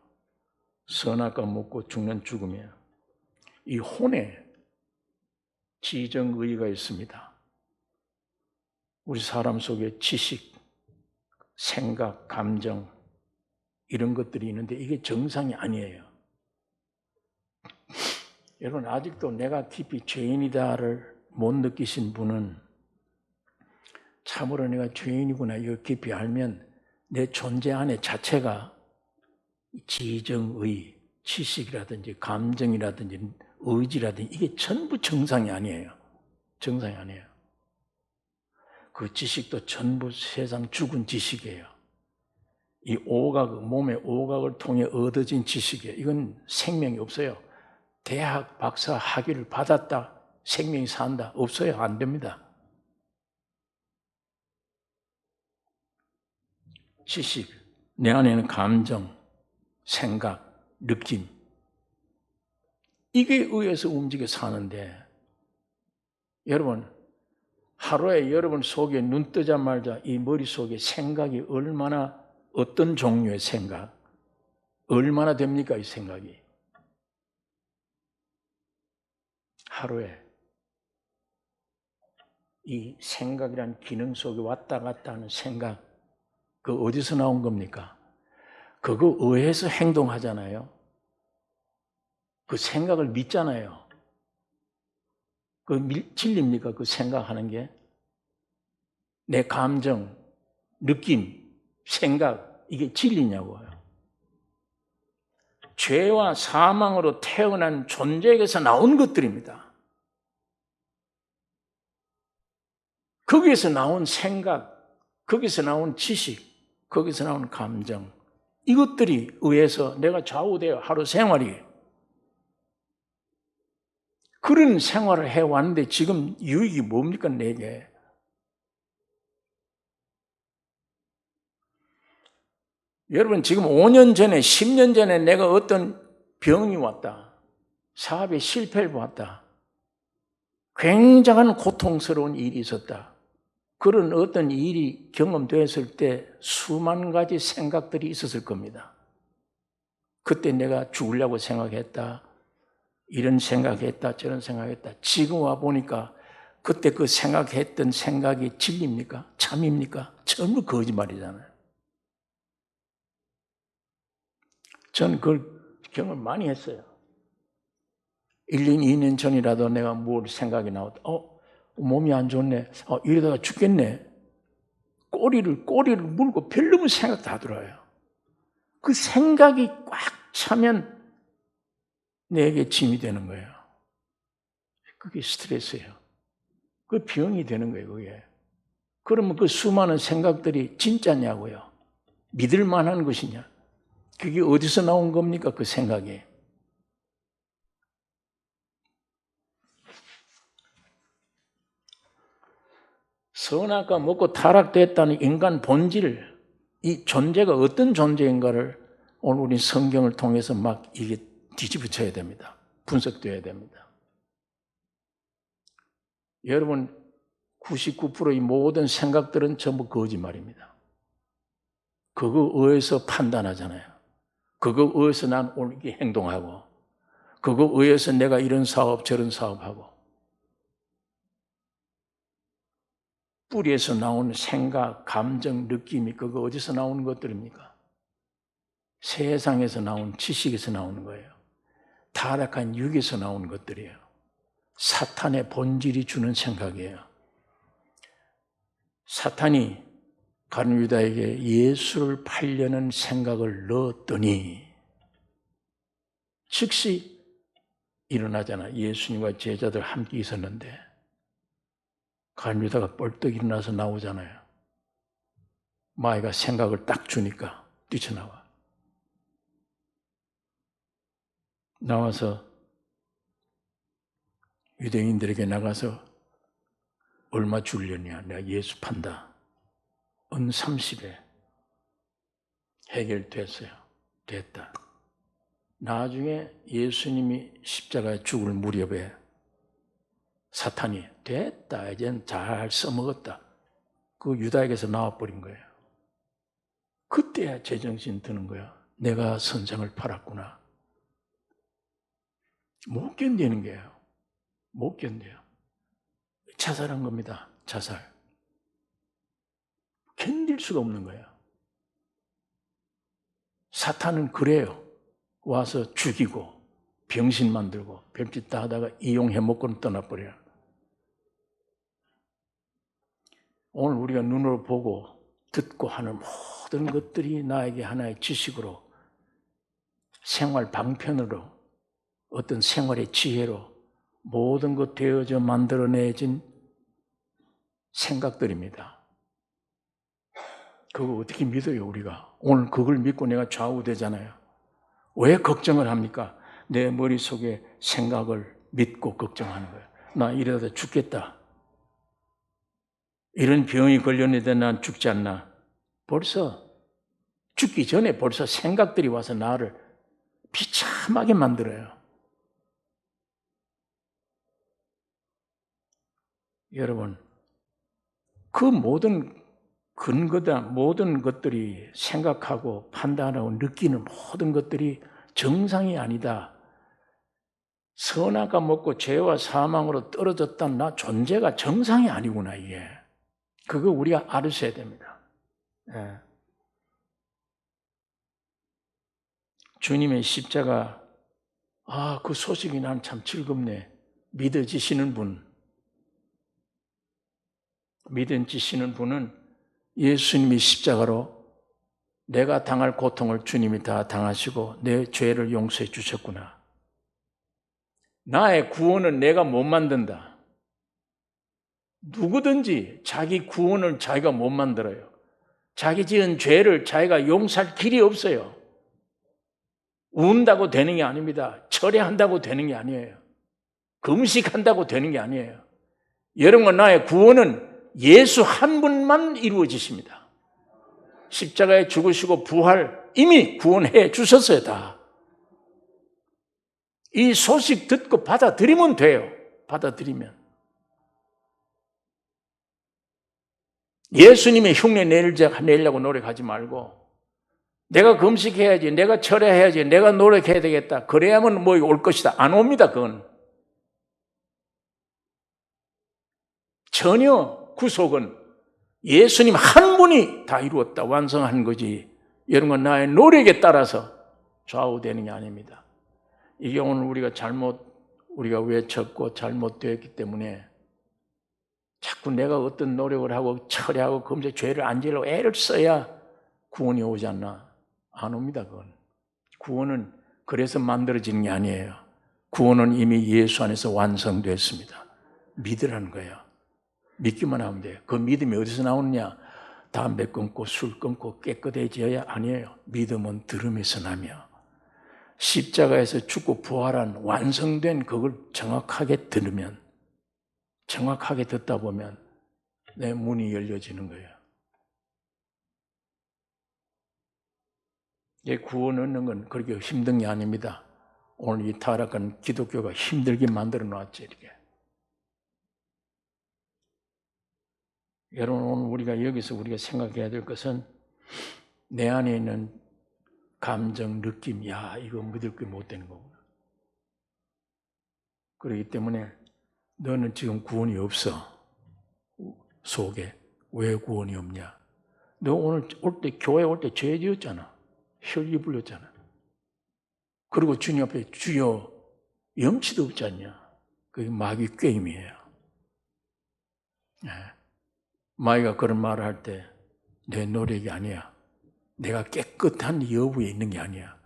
선악과 먹고 죽는 죽음이에요. 이 혼에 지정의가 있습니다. 우리 사람 속에 지식, 생각, 감정 이런 것들이 있는데 이게 정상이 아니에요. 여러분 아직도 내가 깊이 죄인이다를 못 느끼신 분은 참으로 내가 죄인이구나 이거 깊이 알면 내 존재 안에 자체가 지정의, 지식이라든지 감정이라든지 의지라든지 이게 전부 정상이 아니에요. 정상이 아니에요. 그 지식도 전부 세상 죽은 지식이에요. 이 오각, 몸의 오각을 통해 얻어진 지식이에요. 이건 생명이 없어요. 대학 박사 학위를 받았다, 생명이 산다, 없어요. 안 됩니다. 지식, 내 안에는 감정, 생각, 느낌 이게 의해서 움직여 사는데 여러분 하루에 여러분 속에 눈 뜨자마자 이 머릿속에 생각이 얼마나 어떤 종류의 생각 얼마나 됩니까 이 생각이 하루에 이 생각이란 기능 속에 왔다 갔다 하는 생각 그 어디서 나온 겁니까? 그거 의해서 행동하잖아요. 그 생각을 믿잖아요. 그 진리입니까? 그 생각하는 게? 내 감정, 느낌, 생각 이게 진리냐고요. 죄와 사망으로 태어난 존재에게서 나온 것들입니다. 거기에서 나온 생각, 거기서 나온 지식, 거기서 나온 감정 이것들이 의해서 내가 좌우되어 하루 생활이 그런 생활을 해왔는데 지금 유익이 뭡니까 내게? 여러분 지금 5년 전에 10년 전에 내가 어떤 병이 왔다. 사업에 실패를 봤다. 굉장한 고통스러운 일이 있었다. 그런 어떤 일이 경험되었을 때 수만 가지 생각들이 있었을 겁니다. 그때 내가 죽으려고 생각했다. 이런 생각했다. 저런 생각했다. 지금 와 보니까 그때 그 생각했던 생각이 진리입니까? 참입니까? 전부 거짓말이잖아요. 저는 그걸 경험을 많이 했어요. 1년, 2년 전이라도 내가 뭘 생각이 나왔다. 몸이 안 좋네. 이러다가 죽겠네. 꼬리를 물고 별로면 생각 다 들어요. 그 생각이 꽉 차면 내게 짐이 되는 거예요. 그게 스트레스예요. 그 병이 되는 거예요, 그게. 그러면 그 수많은 생각들이 진짜냐고요? 믿을 만한 것이냐? 그게 어디서 나온 겁니까, 그 생각이? 선악과 먹고 타락됐다는 인간 본질, 이 존재가 어떤 존재인가를 오늘 우리 성경을 통해서 막 이게 뒤집어져야 됩니다. 분석되어야 됩니다. 여러분 99%의 모든 생각들은 전부 거짓말입니다. 그거 의해서 판단하잖아요. 그거 의해서 난 오늘 이렇게 행동하고 그거 의해서 내가 이런 사업 저런 사업하고 뿌리에서 나오는 생각, 감정, 느낌이 그거 어디서 나오는 것들입니까? 세상에서 나온 지식에서 나오는 거예요. 타락한 육에서 나오는 것들이에요. 사탄의 본질이 주는 생각이에요. 사탄이 가룟 유다에게 예수를 팔려는 생각을 넣었더니 즉시 일어나잖아. 예수님과 제자들 함께 있었는데 가룟 유다가 벌떡 일어나서 나오잖아요. 마귀가 생각을 딱 주니까 뛰쳐나와. 나와서 유대인들에게 나가서 얼마 주려냐? 내가 예수 판다. 은 30에 해결됐어요. 됐다. 나중에 예수님이 십자가에 죽을 무렵에 사탄이 됐다, 이젠 잘 써먹었다. 그 유다에게서 나와버린 거예요. 그때야 제정신 드는 거야. 내가 선생을 팔았구나. 못 견디는 거예요. 못 견뎌요. 자살한 겁니다. 자살. 견딜 수가 없는 거예요. 사탄은 그래요. 와서 죽이고 병신 만들고 별짓 다 하다가 이용해 먹고는 떠나버려요. 오늘 우리가 눈으로 보고 듣고 하는 모든 것들이 나에게 하나의 지식으로, 생활 방편으로, 어떤 생활의 지혜로 모든 것 되어져 만들어내진 생각들입니다. 그거 어떻게 믿어요, 우리가? 오늘 그걸 믿고 내가 좌우되잖아요. 왜 걱정을 합니까? 내 머릿속에 생각을 믿고 걱정하는 거예요. 나 이러다 죽겠다. 이런 병이 걸렸는데 난 죽지 않나? 벌써 죽기 전에 벌써 생각들이 와서 나를 비참하게 만들어요. 여러분, 그 모든 근거다, 모든 것들이 생각하고 판단하고 느끼는 모든 것들이 정상이 아니다. 선악과 먹고 죄와 사망으로 떨어졌다는 나 존재가 정상이 아니구나, 이게. 그거 우리가 알으셔야 됩니다. 예. 주님의 십자가, 그 소식이 난 참 즐겁네. 믿어지시는 분, 믿어지시는 분은 예수님이 십자가로 내가 당할 고통을 주님이 다 당하시고 내 죄를 용서해 주셨구나. 나의 구원은 내가 못 만든다. 누구든지 자기 구원을 자기가 못 만들어요. 자기 지은 죄를 자기가 용서할 길이 없어요. 운다고 되는 게 아닙니다. 철회한다고 되는 게 아니에요. 금식한다고 되는 게 아니에요. 여러분, 나의 구원은 예수 한 분만 이루어지십니다. 십자가에 죽으시고 부활 이미 구원해 주셨어요, 다. 이 소식 듣고 받아들이면 돼요. 받아들이면. 예수님의 흉내 내려고 노력하지 말고, 내가 금식해야지, 내가 철회해야지, 내가 노력해야 되겠다. 그래야만 뭐 올 것이다. 안 옵니다, 그건. 전혀 구속은 예수님 한 분이 다 이루었다, 완성한 거지. 이런 건 나의 노력에 따라서 좌우되는 게 아닙니다. 이게 오늘 우리가 외쳤고 잘못되었기 때문에 자꾸 내가 어떤 노력을 하고 철회하고 금세 죄를 안 지으려고 애를 써야 구원이 오지 않나? 안 옵니다, 그건. 구원은 그래서 만들어지는 게 아니에요. 구원은 이미 예수 안에서 완성됐습니다. 믿으라는 거예요. 믿기만 하면 돼요. 그 믿음이 어디서 나오느냐? 담배 끊고 술 끊고 깨끗해져야 아니에요. 믿음은 들음에서 나며 십자가에서 죽고 부활한 완성된 그걸 정확하게 들으면, 정확하게 듣다 보면 내 문이 열려지는 거예요. 구원 얻는 건 그렇게 힘든 게 아닙니다. 오늘 이 타락한 기독교가 힘들게 만들어 놨지, 이렇게. 여러분, 오늘 여기서 우리가 생각해야 될 것은 내 안에 있는 감정, 느낌, 이거 믿을 게 못 되는 거구나. 그렇기 때문에 너는 지금 구원이 없어. 속에. 왜 구원이 없냐? 너 오늘 교회 올 때 죄 지었잖아. 혈기 불렸잖아. 그리고 주님 앞에 주여, 염치도 없지 않냐? 그게 마귀 게임이에요. 마귀가 그런 말을 할 때 내 노력이 아니야. 내가 깨끗한 여부에 있는 게 아니야.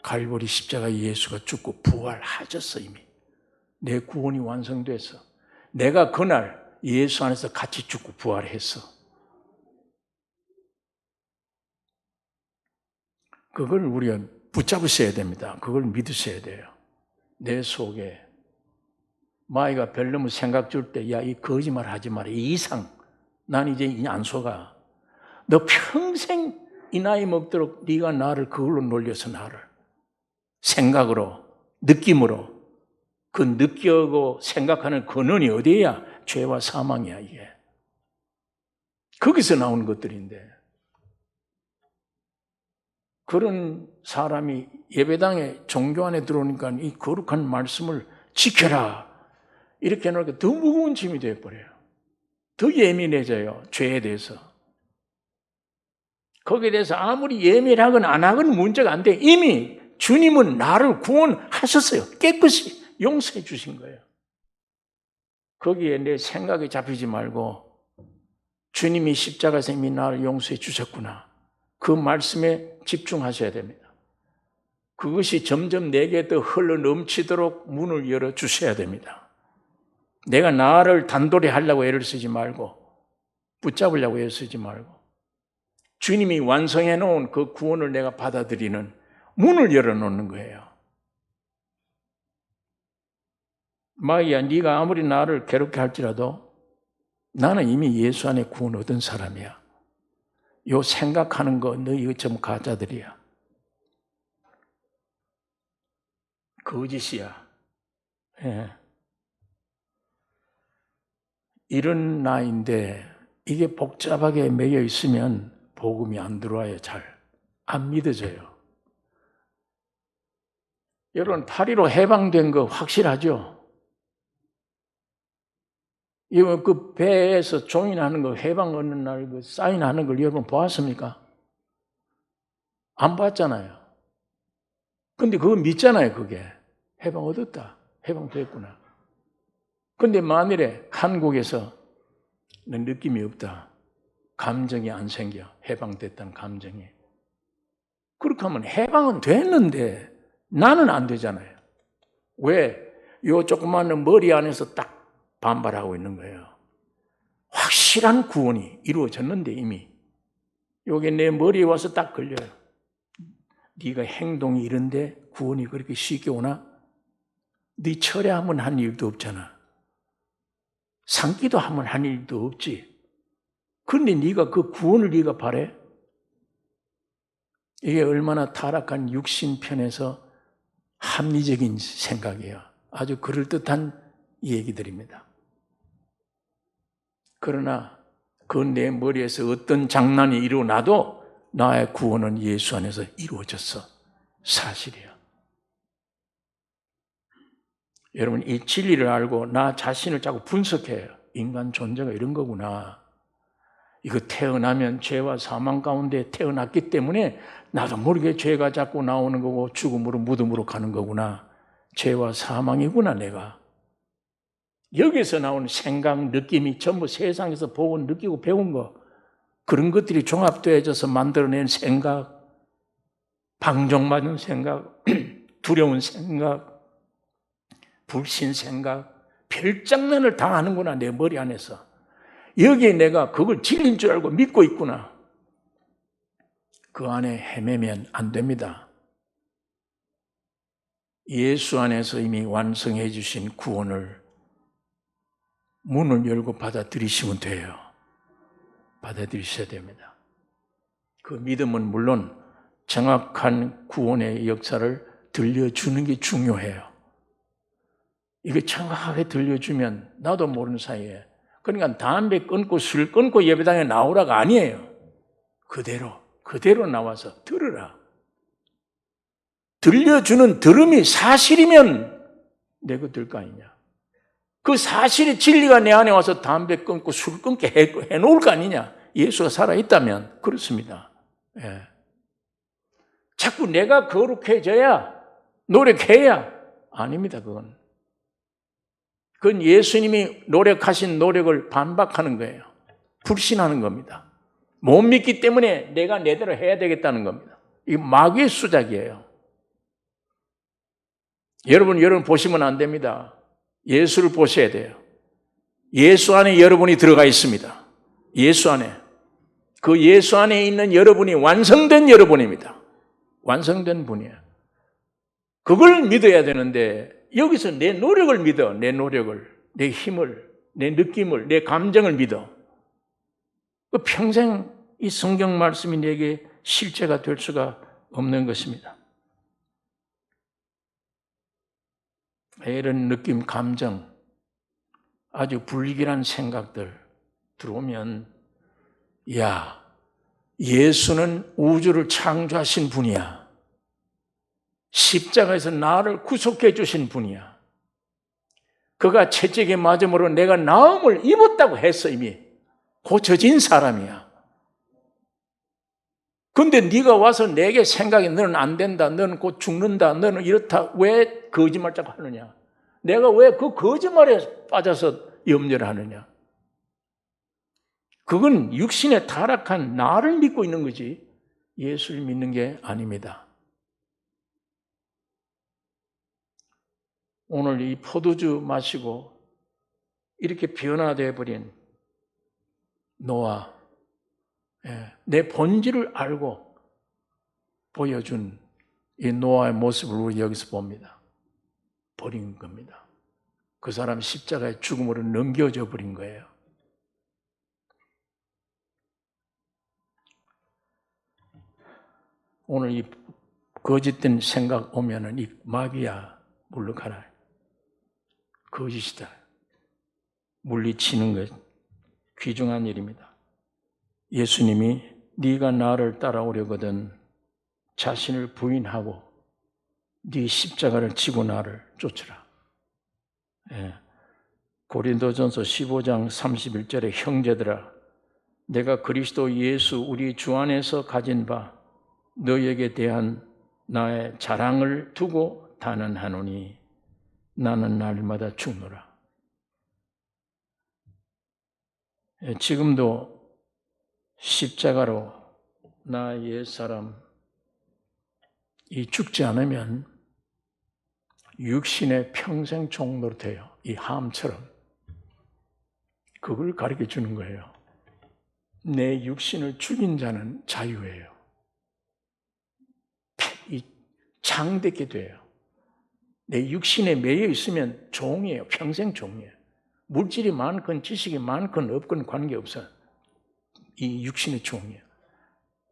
갈보리 십자가 예수가 죽고 부활하셨어, 이미. 내 구원이 완성됐어. 내가 그날 예수 안에서 같이 죽고 부활했어. 그걸 우리가 붙잡으셔야 됩니다. 그걸 믿으셔야 돼요. 내 속에 마귀가 별놈의 생각 줄 때, 이 거짓말 하지 마라. 이 이상. 난 이제 안 속아. 너 평생 이 나이 먹도록 네가 나를 그걸로 놀려서 나를 생각으로, 느낌으로, 그 느끼고 생각하는 근원이 어디야? 죄와 사망이야, 이게. 거기서 나오는 것들인데, 그런 사람이 예배당에 종교 안에 들어오니까 이 거룩한 말씀을 지켜라 이렇게 해놓으니까 더 무거운 짐이 되어버려요. 더 예민해져요, 죄에 대해서. 거기에 대해서 아무리 예민하건 안 하건 문제가 안 돼. 이미 주님은 나를 구원하셨어요. 깨끗이 용서해 주신 거예요. 거기에 내 생각이 잡히지 말고 주님이 십자가에서 이미 나를 용서해 주셨구나. 그 말씀에 집중하셔야 됩니다. 그것이 점점 내게 더 흘러 넘치도록 문을 열어 주셔야 됩니다. 내가 나를 단돌이 하려고 애를 쓰지 말고 붙잡으려고 애를 쓰지 말고 주님이 완성해 놓은 그 구원을 내가 받아들이는 문을 열어놓는 거예요. 마귀야, 네가 아무리 나를 괴롭게 할지라도 나는 이미 예수 안에 구원 얻은 사람이야. 요 생각하는 거 너 이거 좀 가짜들이야. 거짓이야. 예. 이런 나이인데 이게 복잡하게 매여 있으면 복음이 안 들어와요. 잘 안 믿어져요. 여러분 8.15 해방된 거 확실하죠? 이거 그 배에서 조인하는 거 해방 얻는 날 그 사인하는 걸 여러분 보았습니까? 안 봤잖아요. 근데 그거 믿잖아요. 그게 해방 얻었다. 해방됐구나. 근데 만일에 한국에서 느낌이 없다. 감정이 안 생겨. 해방됐다는 감정이. 그렇게 하면 해방은 됐는데 나는 안 되잖아요. 왜? 요 조그마한 머리 안에서 딱 반발하고 있는 거예요. 확실한 구원이 이루어졌는데 이미. 요게 내 머리에 와서 딱 걸려요. 네가 행동이 이런데 구원이 그렇게 쉽게 오나? 네 철회 한번 한 일도 없잖아. 상기도 한번 한 일도 없지. 그런데 네가 그 구원을 네가 바래? 이게 얼마나 타락한 육신편에서 합리적인 생각이에요. 아주 그럴듯한 얘기들입니다. 그러나 그 내 머리에서 어떤 장난이 일어나도 나의 구원은 예수 안에서 이루어졌어. 사실이야. 여러분 이 진리를 알고 나 자신을 자꾸 분석해요. 인간 존재가 이런 거구나. 이거 태어나면 죄와 사망 가운데 태어났기 때문에 나도 모르게 죄가 자꾸 나오는 거고 죽음으로 무덤으로 가는 거구나. 죄와 사망이구나 내가. 여기서 나오는 생각, 느낌이 전부 세상에서 보고 느끼고 배운 거 그런 것들이 종합되어져서 만들어낸 생각, 방종맞은 생각, 두려운 생각, 불신 생각, 별장난을 당하는구나 내 머리 안에서. 여기에 내가 그걸 진리인 줄 알고 믿고 있구나. 그 안에 헤매면 안 됩니다. 예수 안에서 이미 완성해 주신 구원을 문을 열고 받아들이시면 돼요. 받아들이셔야 됩니다. 그 믿음은 물론 정확한 구원의 역사를 들려주는 게 중요해요. 이게 정확하게 들려주면 나도 모르는 사이에 그러니까 담배 끊고 술 끊고 예배당에 나오라가 아니에요. 그대로 나와서 들으라. 들려주는 들음이 사실이면 내가 들 거 아니냐. 그 사실의 진리가 내 안에 와서 담배 끊고 술 끊게 해놓을 거 아니냐. 예수가 살아있다면 그렇습니다. 예. 자꾸 내가 거룩해져야 노력해야 아닙니다. 그건 예수님이 노력하신 노력을 반박하는 거예요. 불신하는 겁니다. 못 믿기 때문에 내가 내대로 해야 되겠다는 겁니다. 이게 마귀의 수작이에요. 여러분 보시면 안 됩니다. 예수를 보셔야 돼요. 예수 안에 여러분이 들어가 있습니다. 예수 안에. 그 예수 안에 있는 여러분이 완성된 여러분입니다. 완성된 분이에요. 그걸 믿어야 되는데 여기서 내 노력을 믿어. 내 노력을, 내 힘을, 내 느낌을, 내 감정을 믿어. 평생 이 성경 말씀이 내게 실제가 될 수가 없는 것입니다. 이런 느낌, 감정, 아주 불길한 생각들 들어오면, 야, 예수는 우주를 창조하신 분이야. 십자가에서 나를 구속해 주신 분이야. 그가 채찍에 맞음으로 내가 나음을 입었다고 했어. 이미 고쳐진 사람이야. 근데 네가 와서 내게 생각이 너는 안 된다, 너는 곧 죽는다, 너는 이렇다, 왜 거짓말 자꾸 하느냐? 내가 왜 그 거짓말에 빠져서 염려를 하느냐? 그건 육신에 타락한 나를 믿고 있는 거지 예수를 믿는 게 아닙니다. 오늘 이 포도주 마시고 이렇게 변화되어 버린 노아, 내 본질을 알고 보여준 이 노아의 모습을 우리 여기서 봅니다. 버린 겁니다. 그 사람 십자가의 죽음으로 넘겨져 버린 거예요. 오늘 이 거짓된 생각 오면은 이 마귀야 물러가라. 거짓이다. 물리치는 것 귀중한 일입니다. 예수님이 네가 나를 따라오려거든 자신을 부인하고 네 십자가를 지고 나를 쫓으라. 고린도전서 15장 31절에 형제들아 내가 그리스도 예수 우리 주 안에서 가진 바 너희에게 대한 나의 자랑을 두고 단언하노니 나는 날마다 죽노라. 지금도 십자가로 나 옛사람 이 죽지 않으면 육신의 평생 종로로 돼요. 이 함처럼. 그걸 가르쳐 주는 거예요. 내 육신을 죽인 자는 자유예요. 이 창되게 돼요. 내 육신에 매여 있으면 종이에요. 평생 종이에요. 물질이 많건 지식이 많건 없건 관계없어요. 이 육신의 종이에요.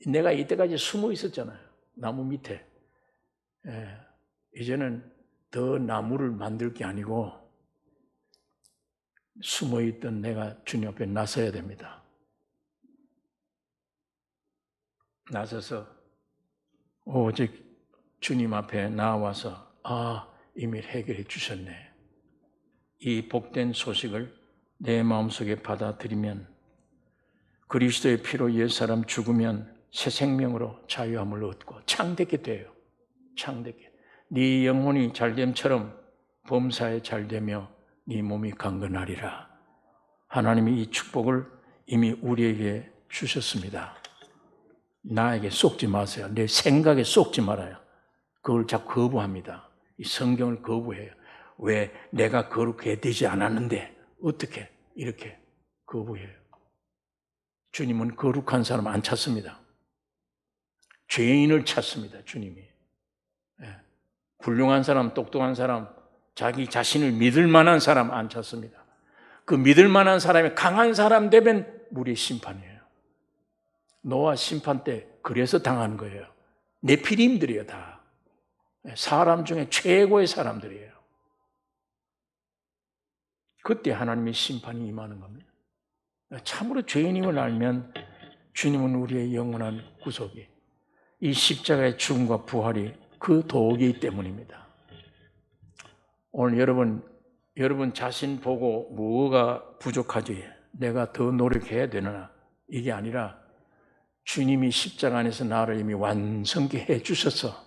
내가 이때까지 숨어 있었잖아요. 나무 밑에. 이제는 더 나무를 만들 게 아니고 숨어 있던 내가 주님 앞에 나서야 됩니다. 나서서 오직 주님 앞에 나와서 이미 해결해 주셨네. 이 복된 소식을 내 마음속에 받아들이면 그리스도의 피로 옛사람 죽으면 새 생명으로 자유함을 얻고 창되게 돼요. 창되게. 네 영혼이 잘됨처럼 범사에 잘되며 네 몸이 강건하리라. 하나님이 이 축복을 이미 우리에게 주셨습니다. 나에게 속지 마세요. 내 생각에 속지 말아요. 그걸 자꾸 거부합니다. 이 성경을 거부해요. 왜 내가 거룩해야 되지 않았는데 어떻게 이렇게 거부해요. 주님은 거룩한 사람 안 찾습니다. 죄인을 찾습니다. 주님이. 훌륭한 사람, 똑똑한 사람, 자기 자신을 믿을 만한 사람 안 찾습니다. 그 믿을 만한 사람이 강한 사람 되면 우리의 심판이에요. 노아 심판 때 그래서 당한 거예요. 네피림들이에요. 다. 사람 중에 최고의 사람들이에요. 그때 하나님의 심판이 임하는 겁니다. 참으로 죄인임을 알면 주님은 우리의 영원한 구속이 이 십자가의 죽음과 부활이 그 도구이기 때문입니다. 오늘 여러분 자신 보고 뭐가 부족하지? 내가 더 노력해야 되나? 이게 아니라 주님이 십자가 안에서 나를 이미 완성케 해 주셔서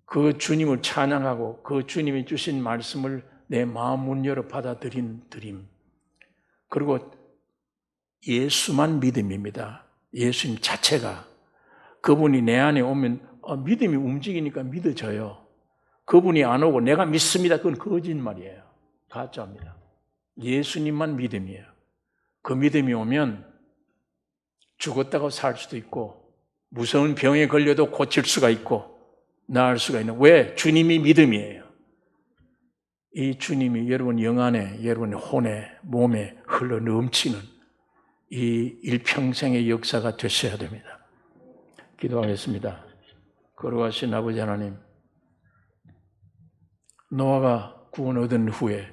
그 주님을 찬양하고 그 주님이 주신 말씀을 내 마음 문 열어 받아들인 드림. 그리고 예수만 믿음입니다. 예수님 자체가. 그분이 내 안에 오면 믿음이 움직이니까 믿어져요. 그분이 안 오고 내가 믿습니다. 그건 거짓말이에요. 가짜입니다. 예수님만 믿음이에요. 그 믿음이 오면 죽었다고 살 수도 있고 무서운 병에 걸려도 고칠 수가 있고 나을 수가 있는. 왜? 주님이 믿음이에요. 이 주님이 여러분 영 안에, 여러분의 혼에, 몸에 흘러 넘치는 이 일평생의 역사가 됐어야 됩니다. 기도하겠습니다. 거룩하신 아버지 하나님, 노아가 구원 얻은 후에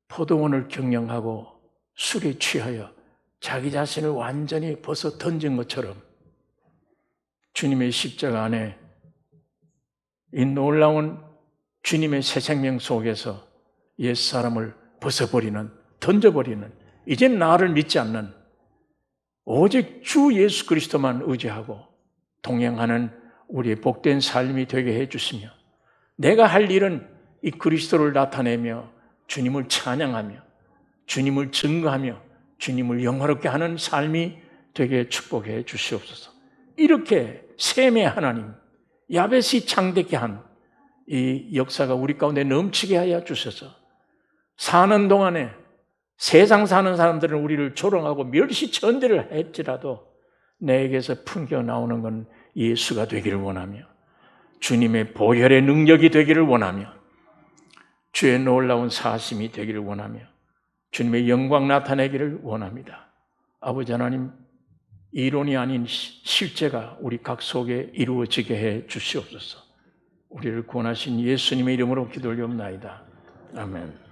포도원을 경영하고 술에 취하여 자기 자신을 완전히 벗어 던진 것처럼 주님의 십자가 안에 이 놀라운 주님의 새 생명 속에서 옛사람을 벗어버리는, 던져버리는, 이젠 나를 믿지 않는 오직 주 예수 그리스도만 의지하고 동행하는 우리의 복된 삶이 되게 해주시며, 내가 할 일은 이 그리스도를 나타내며 주님을 찬양하며 주님을 증거하며 주님을 영화롭게 하는 삶이 되게 축복해 주시옵소서. 이렇게 셈의 하나님, 야벳이 창대케 한 이 역사가 우리 가운데 넘치게 하여 주셔서 사는 동안에 세상 사는 사람들은 우리를 조롱하고 멸시천대를 할지라도 내게서 풍겨 나오는 건 예수가 되기를 원하며 주님의 보혈의 능력이 되기를 원하며 주의 놀라운 사심이 되기를 원하며 주님의 영광 나타내기를 원합니다. 아버지 하나님, 이론이 아닌 실제가 우리 각 속에 이루어지게 해 주시옵소서. 우리를 구원하신 예수님의 이름으로 기도 올리옵나이다. 아멘.